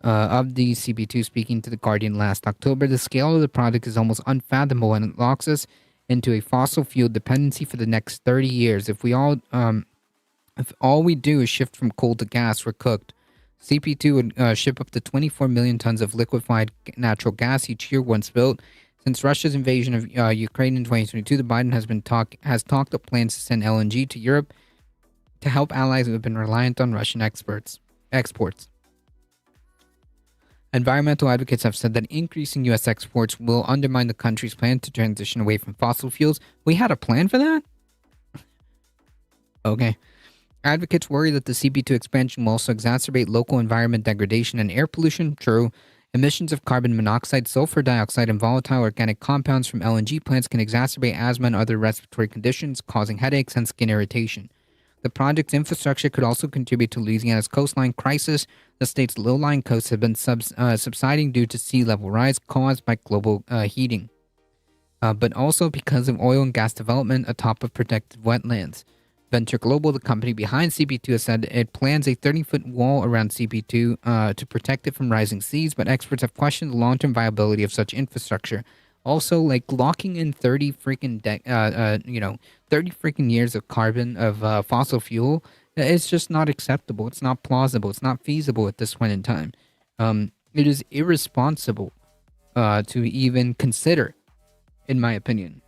of the CP2, speaking to The Guardian last October. "The scale of the project is almost unfathomable, and it locks us into a fossil fuel dependency for the next 30 years. If all we do is shift from coal to gas, we're cooked." CP2 would ship up to 24 million tons of liquefied natural gas each year once built. Since Russia's invasion of Ukraine in 2022, the Biden has talked up plans to send LNG to Europe to help allies who have been reliant on Russian exports. Environmental advocates have said that increasing U.S. exports will undermine the country's plan to transition away from fossil fuels. We had a plan for that? Okay. Advocates worry that the CP2 expansion will also exacerbate local environment degradation and air pollution. True. Emissions of carbon monoxide, sulfur dioxide, and volatile organic compounds from LNG plants can exacerbate asthma and other respiratory conditions, causing headaches and skin irritation. The project's infrastructure could also contribute to Louisiana's coastline crisis. The state's low-lying coasts have been subsiding due to sea level rise caused by global heating, but also because of oil and gas development atop of protected wetlands. Venture Global, the company behind CP2, has said it plans a 30-foot wall around CP2 to protect it from rising seas, but experts have questioned the long-term viability of such infrastructure. Also, like locking in 30 freaking 30 freaking years of carbon of fossil fuel, it's just not acceptable. It's not plausible. It's not feasible at this point in time. It is irresponsible to even consider, in my opinion.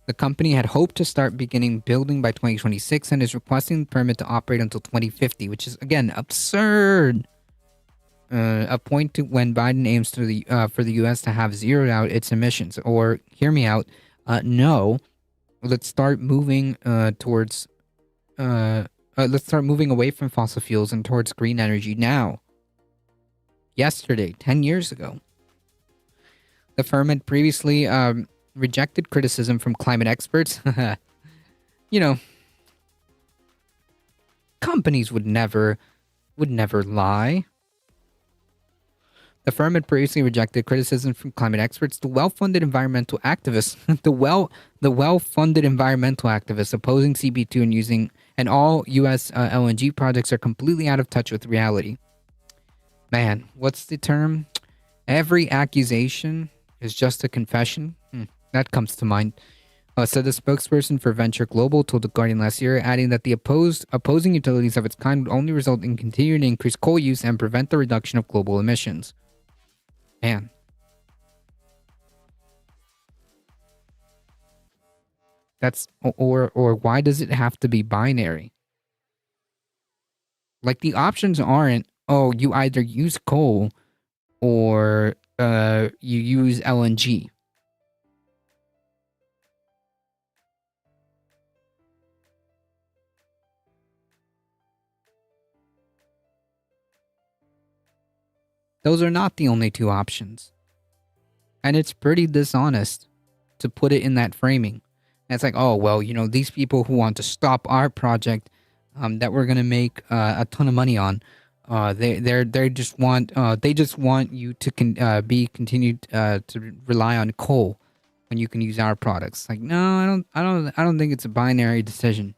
The company had hoped to start beginning building by 2026 and is requesting the permit to operate until 2050, which is, again, absurd. A point to when Biden aims for the U.S. to have zeroed out its emissions. Or, hear me out, no, let's start moving let's start moving away from fossil fuels and towards green energy now. Yesterday, 10 years ago. The firm had previously rejected criticism from climate experts. Companies would never lie. The firm had previously rejected criticism from climate experts. The well-funded environmental activists, the well-funded environmental activists opposing CP2 and all U.S. LNG projects are completely out of touch with reality. Man, what's the term? Every accusation is just a confession. That comes to mind. Said the spokesperson for Venture Global told The Guardian last year, adding that the opposing utilities of its kind would only result in continuing to increase coal use and prevent the reduction of global emissions. Man. That's or why does it have to be binary? Like, the options aren't, oh, you either use coal or you use LNG. Those are not the only two options. And it's pretty dishonest to put it in that framing. And it's like, oh, well, these people who want to stop our project that we're going to make a ton of money on, they just want you to continue to rely on coal when you can use our products. Like, no, I don't think it's a binary decision.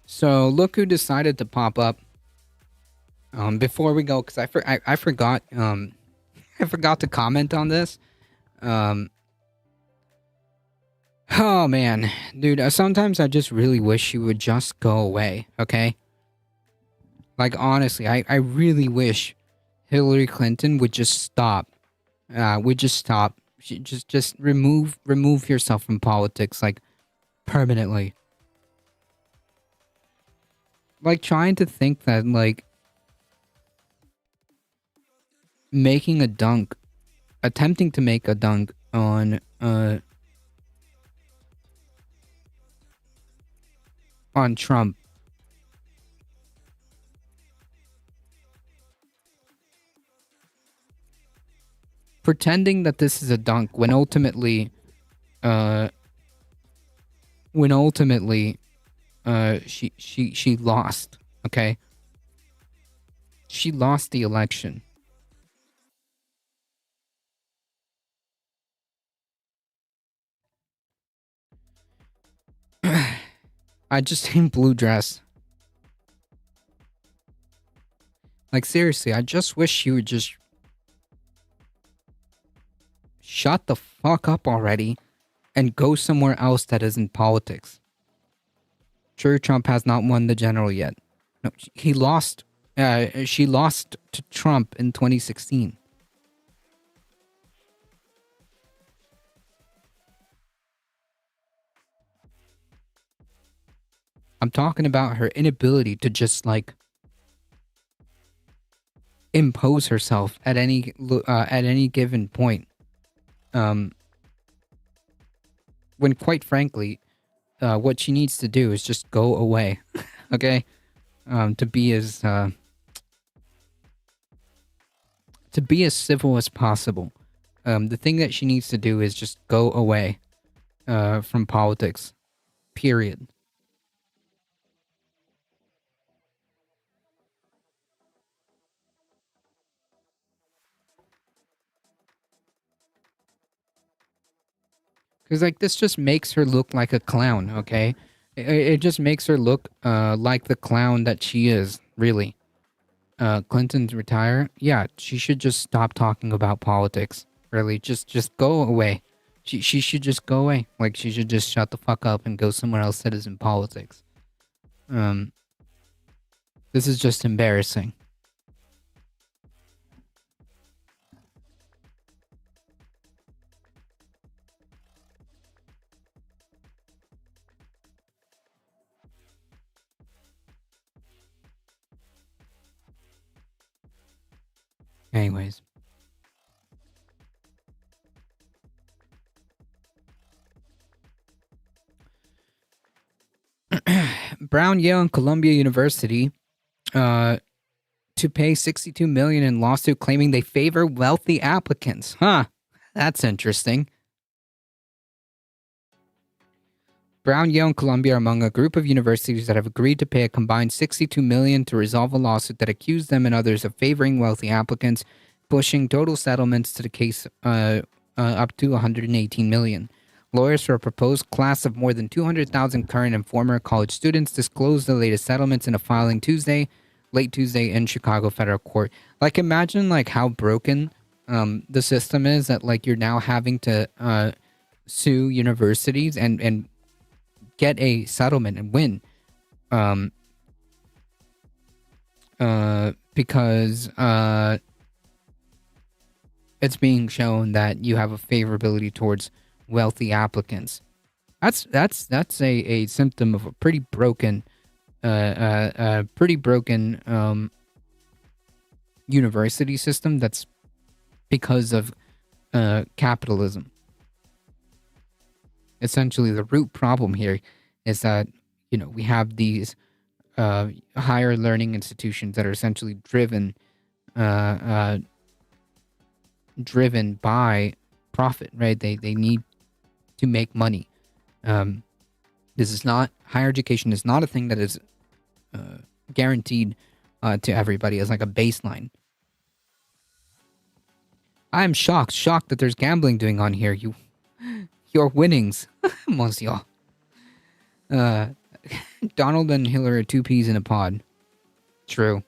So look who decided to pop up. Before we go, because I forgot I forgot to comment on this. Oh man, dude, sometimes I just really wish you would just go away, okay? Like honestly, I really wish Hillary Clinton would just stop. Would just stop. Just remove yourself from politics, like permanently. Like trying to think that like making a dunk, attempting to make a dunk on Trump. Pretending that this is a dunk when ultimately she lost, okay? She lost the election. I just hate blue dress. Like seriously, I just wish you would just shut the fuck up already and go somewhere else that isn't politics. Sure, Trump has not won the general yet. No, he lost. She lost to Trump in 2016. I'm talking about her inability to just like impose herself at any given point. When quite frankly, what she needs to do is just go away. Okay, to be as civil as possible. The thing that she needs to do is just go away from politics. Period. Because, like, this just makes her look like a clown, okay? It just makes her look like the clown that she is, really. Clinton's retire? Yeah, she should just stop talking about politics, really. Just go away. She should just go away. Like, she should just shut the fuck up and go somewhere else that isn't politics. This is just embarrassing. Anyways. Brown, Yale, and Columbia University to pay $62 million in lawsuit claiming they favor wealthy applicants. Huh. That's interesting. Brown, Yale, and Columbia are among a group of universities that have agreed to pay a combined $62 million to resolve a lawsuit that accused them and others of favoring wealthy applicants, pushing total settlements to the case up to $118 million. Lawyers for a proposed class of more than 200,000 current and former college students disclosed the latest settlements in a filing late Tuesday in Chicago federal court. Like, imagine like how broken the system is that like you're now having to sue universities and get a settlement and win because it's being shown that you have a favorability towards wealthy applicants. That's a symptom of a pretty broken university system that's because of capitalism. Essentially, the root problem here is that, you know, we have these higher learning institutions that are essentially driven by profit, right? They need to make money. This is not, higher education is not a thing that is guaranteed to everybody as like a baseline. I'm shocked that there's gambling doing on here. Your winnings, monsieur. Uh, Donald and Hillary are two peas in a pod. True.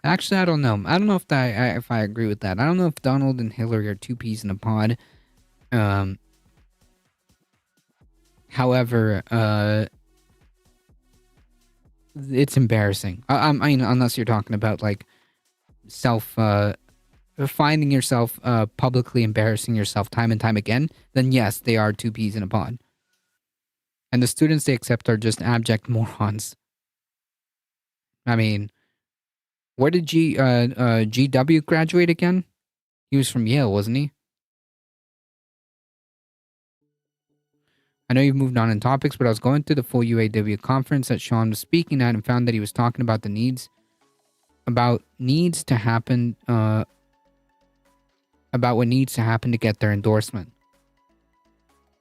Actually, I don't know. I don't know if I agree with that. I don't know if Donald and Hillary are two peas in a pod. Um. However, it's embarrassing. I mean, unless you're talking about like finding yourself publicly embarrassing yourself time and time again, then yes, they are two peas in a pod. And the students they accept are just abject morons. I mean, where did GW graduate again? He was from Yale, wasn't he? I know you've moved on in topics, but I was going through the full UAW conference that Sean was speaking at and found that he was talking about about needs to happen, about what needs to happen to get their endorsement.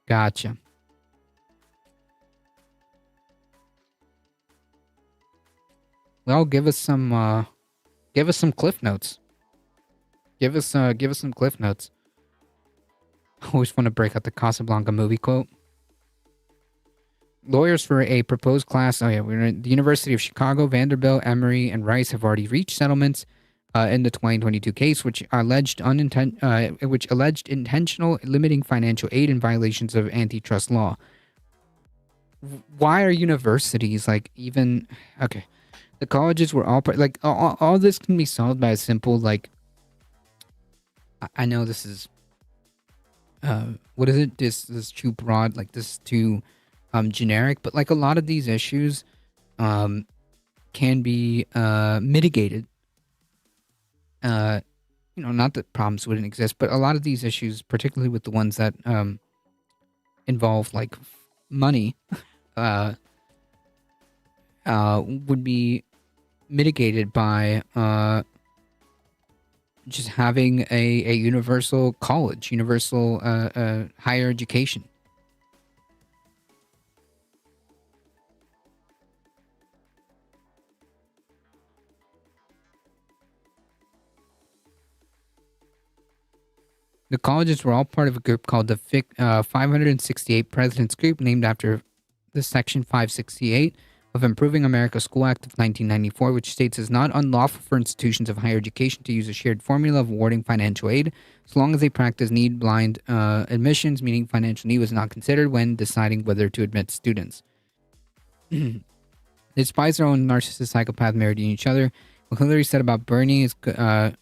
Gotcha. Well, give us some cliff notes. Give us some cliff notes. I always want to break out the Casablanca movie quote. Lawyers for a proposed class. Oh yeah, we're at the University of Chicago, Vanderbilt, Emory, and Rice have already reached settlements in the 2022 case, which alleged intentional limiting financial aid and violations of antitrust law. Why are universities like even okay? The colleges were all like all this can be solved by a simple like. I know this is. What is it? This is too broad. Like this is too. Generic, but like a lot of these issues can be mitigated. Not that problems wouldn't exist, but a lot of these issues, particularly with the ones that involve like money, would be mitigated by just having a universal college, universal higher education. The colleges were all part of a group called the 568 Presidents Group, named after the Section 568 of Improving America School Act of 1994, which states it's not unlawful for institutions of higher education to use a shared formula of awarding financial aid, so long as they practice need-blind admissions, meaning financial need was not considered when deciding whether to admit students. They despise their own narcissist psychopath married to each other. What Hillary said about Bernie could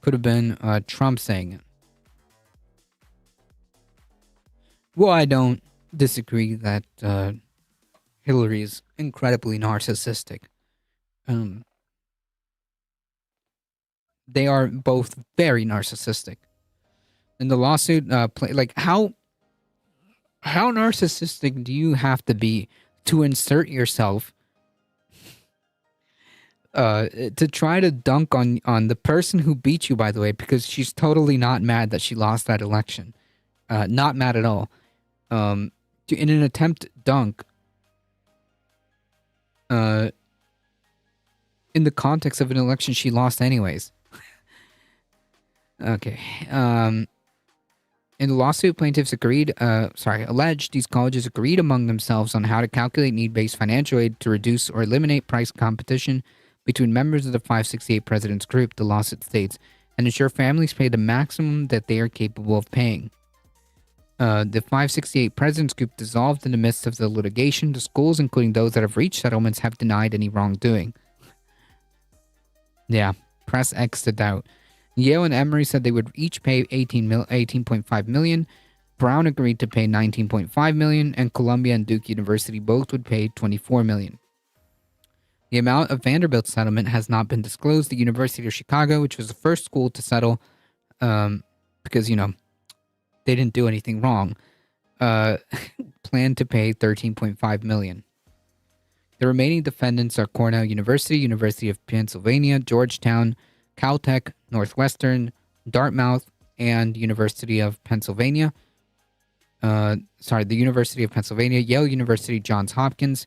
have been Trump saying it. Well, I don't disagree that Hillary is incredibly narcissistic. They are both very narcissistic. In the lawsuit, how narcissistic do you have to be to insert yourself to try to dunk on the person who beat you, by the way, because she's totally not mad that she lost that election. Not mad at all. In an attempt dunk in the context of an election she lost anyways. Okay. In the lawsuit, plaintiffs alleged these colleges agreed among themselves on how to calculate need-based financial aid to reduce or eliminate price competition between members of the 568 Presidents Group, the lawsuit states, and ensure families pay the maximum that they are capable of paying. The 568 Presidents Group dissolved in the midst of the litigation. The schools, including those that have reached settlements, have denied any wrongdoing. Yeah, press X to doubt. Yale and Emory said they would each pay $18.5 million. Brown agreed to pay $19.5 million, and Columbia and Duke University both would pay $24 million. The amount of Vanderbilt's settlement has not been disclosed. The University of Chicago, which was the first school to settle, because, they didn't do anything wrong, planned to pay $13.5 million. The remaining defendants are Cornell University, University of Pennsylvania, Georgetown, Caltech, Northwestern, Dartmouth, and University of Pennsylvania. The University of Pennsylvania, Yale University, Johns Hopkins,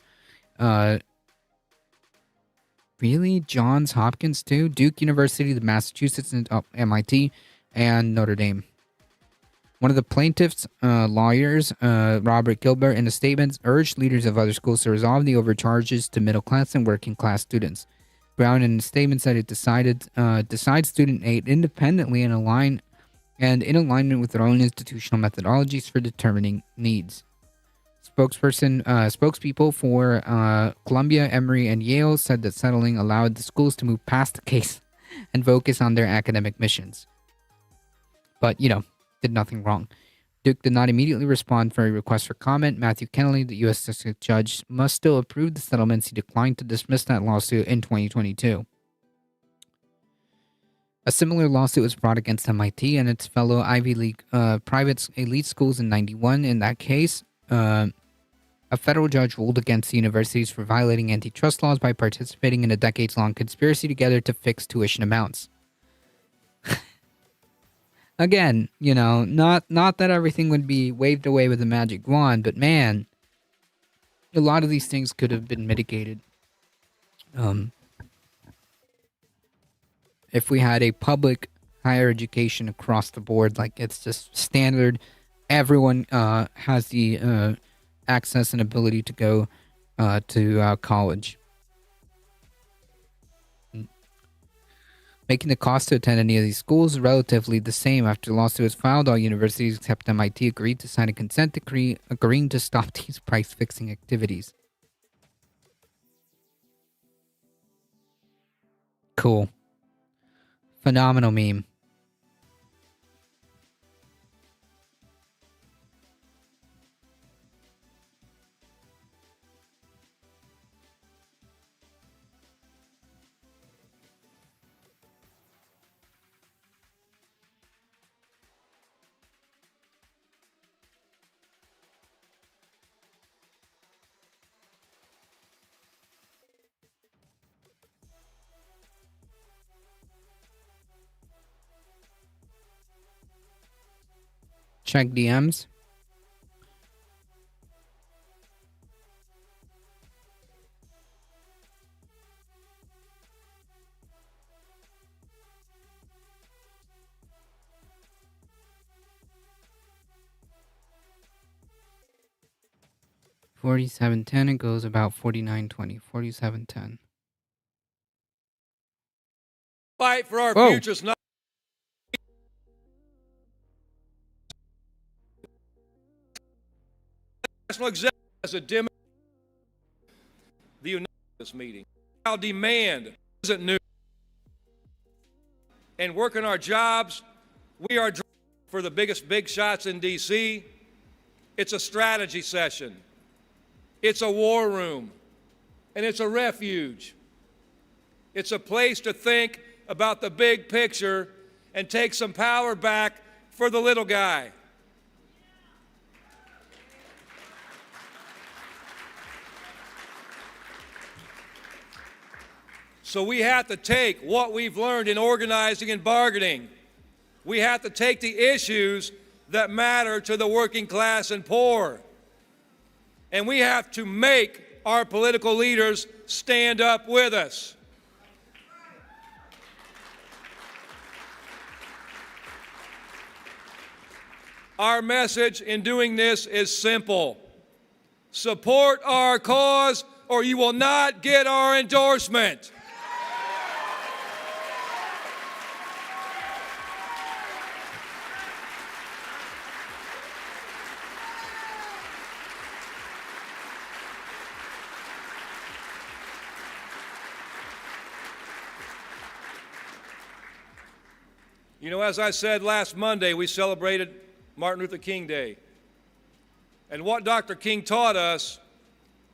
Really? Johns Hopkins too? Duke University, the Massachusetts, and MIT, and Notre Dame. One of the plaintiffs' lawyers, Robert Gilbert, in a statement, urged leaders of other schools to resolve the overcharges to middle class and working class students. Brown, in a statement, said it decides student aid independently and in alignment with their own institutional methodologies for determining needs. Spokespeople for Columbia, Emory, and Yale said that settling allowed the schools to move past the case and focus on their academic missions. But, did nothing wrong. Duke did not immediately respond for a request for comment. Matthew Kennelly, the U.S. District Judge, must still approve the settlements. He declined to dismiss that lawsuit in 2022. A similar lawsuit was brought against MIT and its fellow Ivy League private elite schools in 91. In that case, a federal judge ruled against the universities for violating antitrust laws by participating in a decades-long conspiracy together to fix tuition amounts. Again, not that everything would be waved away with a magic wand, but man, a lot of these things could have been mitigated. If we had a public higher education across the board, like it's just standard, everyone has the access and ability to go to college. Making the cost to attend any of these schools relatively the same. After the lawsuit was filed, all universities except MIT agreed to sign a consent decree agreeing to stop these price-fixing activities. Cool. Phenomenal meme. Check DMs. $47.10. It goes about $49.20. $47.10. Fight for our Whoa. futures, not national executive as a Democrat. The United States meeting. Our demand isn't new. And working our jobs, we are for the biggest big shots in D.C. It's a strategy session. It's a war room. And it's a refuge. It's a place to think about the big picture and take some power back for the little guy. So we have to take what we've learned in organizing and bargaining. We have to take the issues that matter to the working class and poor. And we have to make our political leaders stand up with us. Our message in doing this is simple. Support our cause or you will not get our endorsement. You know, as I said last Monday, we celebrated Martin Luther King Day. And what Dr. King taught us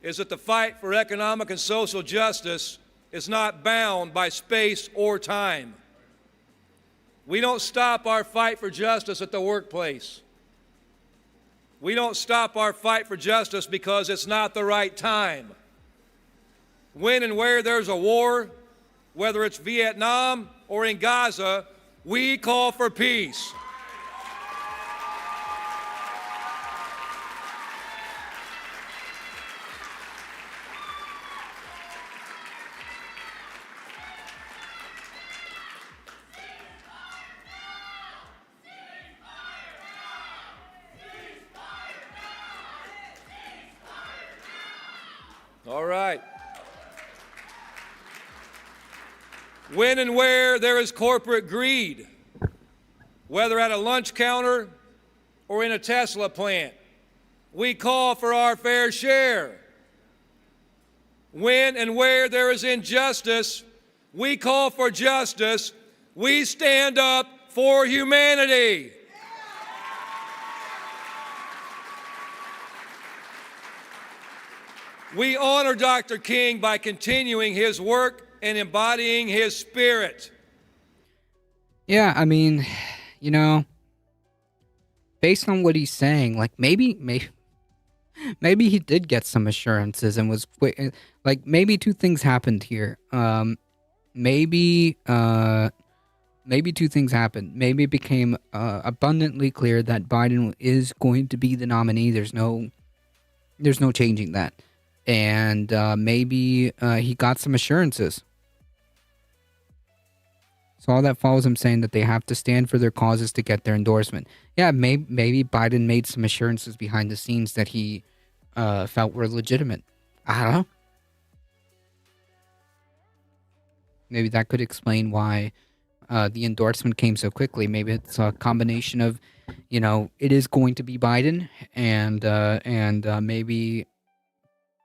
is that the fight for economic and social justice is not bound by space or time. We don't stop our fight for justice at the workplace. We don't stop our fight for justice because it's not the right time. When and where there's a war, whether it's Vietnam or in Gaza, we call for peace. All right. When and where there is corporate greed, whether at a lunch counter or in a Tesla plant, we call for our fair share. When and where there is injustice, we call for justice. We stand up for humanity. We honor Dr. King by continuing his work and embodying his spirit. Yeah, I mean, you know, based on what he's saying, like maybe he did get some assurances and was like maybe two things happened here. Maybe two things happened. Maybe it became abundantly clear that Biden is going to be the nominee. There's no changing that. And maybe he got some assurances. So all that follows him saying that they have to stand for their causes to get their endorsement. Yeah, maybe Biden made some assurances behind the scenes that he felt were legitimate. I don't know. Maybe that could explain why the endorsement came so quickly. Maybe it's a combination of, you know, it is going to be Biden, and maybe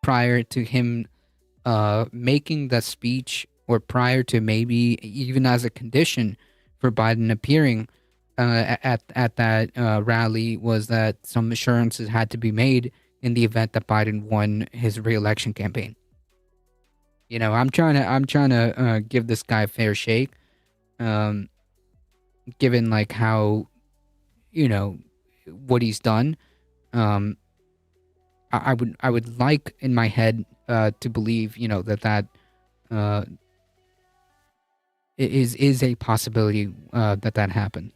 prior to him making the speech, or prior to maybe even as a condition for Biden appearing at that rally, was that some assurances had to be made in the event that Biden won his re-election campaign. You know, I'm trying to give this guy a fair shake, given like how, you know, what he's done. I would like in my head to believe, you know, that is a possibility that happened.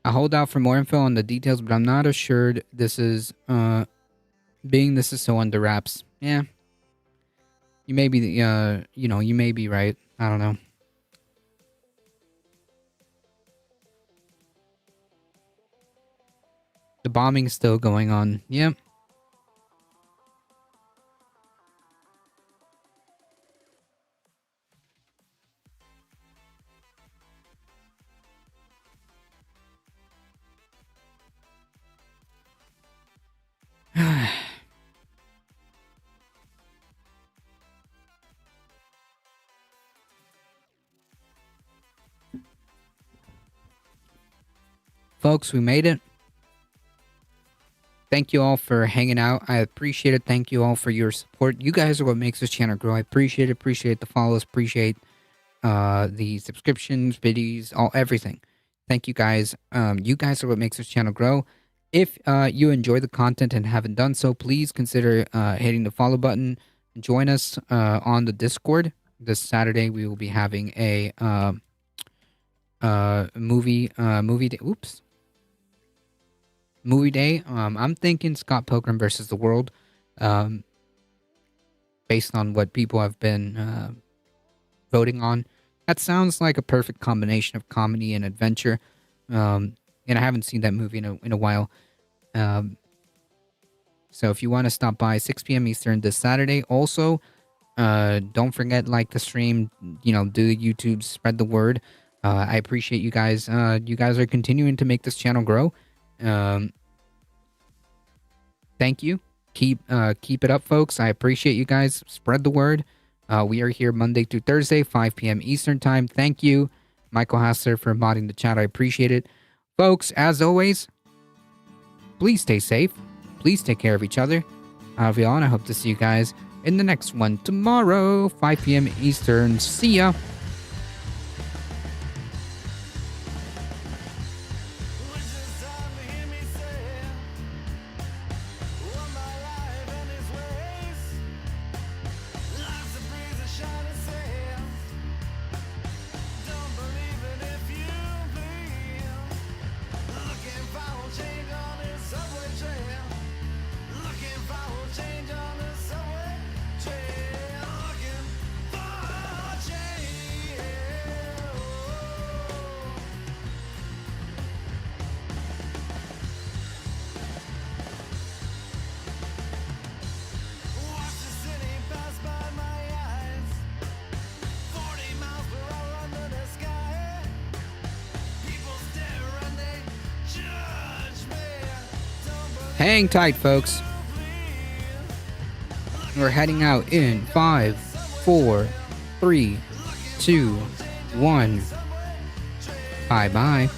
I'll hold out for more info on the details, but I'm not assured this is so under wraps. Yeah. You may be you may be right. I don't know. The bombing is still going on. Yep. Folks, we made it. Thank you all for hanging out. I appreciate it. Thank you all for your support. You guys are what makes this channel grow. I appreciate it. Appreciate the follows. Appreciate the subscriptions, videos, everything. Thank you guys. You guys are what makes this channel grow. If you enjoy the content and haven't done so, please consider hitting the follow button. Join us on the Discord. This Saturday we will be having a movie day. Oops. Movie day. I'm thinking Scott Pilgrim versus the World, based on what people have been voting on. That sounds like a perfect combination of comedy and adventure. And I haven't seen that movie in a while. So if you want to stop by 6 p.m. Eastern this Saturday. Also, don't forget, like the stream, do the YouTube, spread the word. I appreciate you guys. You guys are continuing to make this channel grow. Thank you. Keep it up, folks. I appreciate you guys. Spread the word. We are here Monday through Thursday, 5 p.m. Eastern time. Thank you, Michael Hassler, for modding the chat. I appreciate it. Folks, as always, please stay safe. Please take care of each other. I love you all, and I hope to see you guys in the next one tomorrow, 5 p.m. Eastern. See ya. Hang tight, folks. We're heading out in 5, 4, 3, 2, 1. Bye-bye.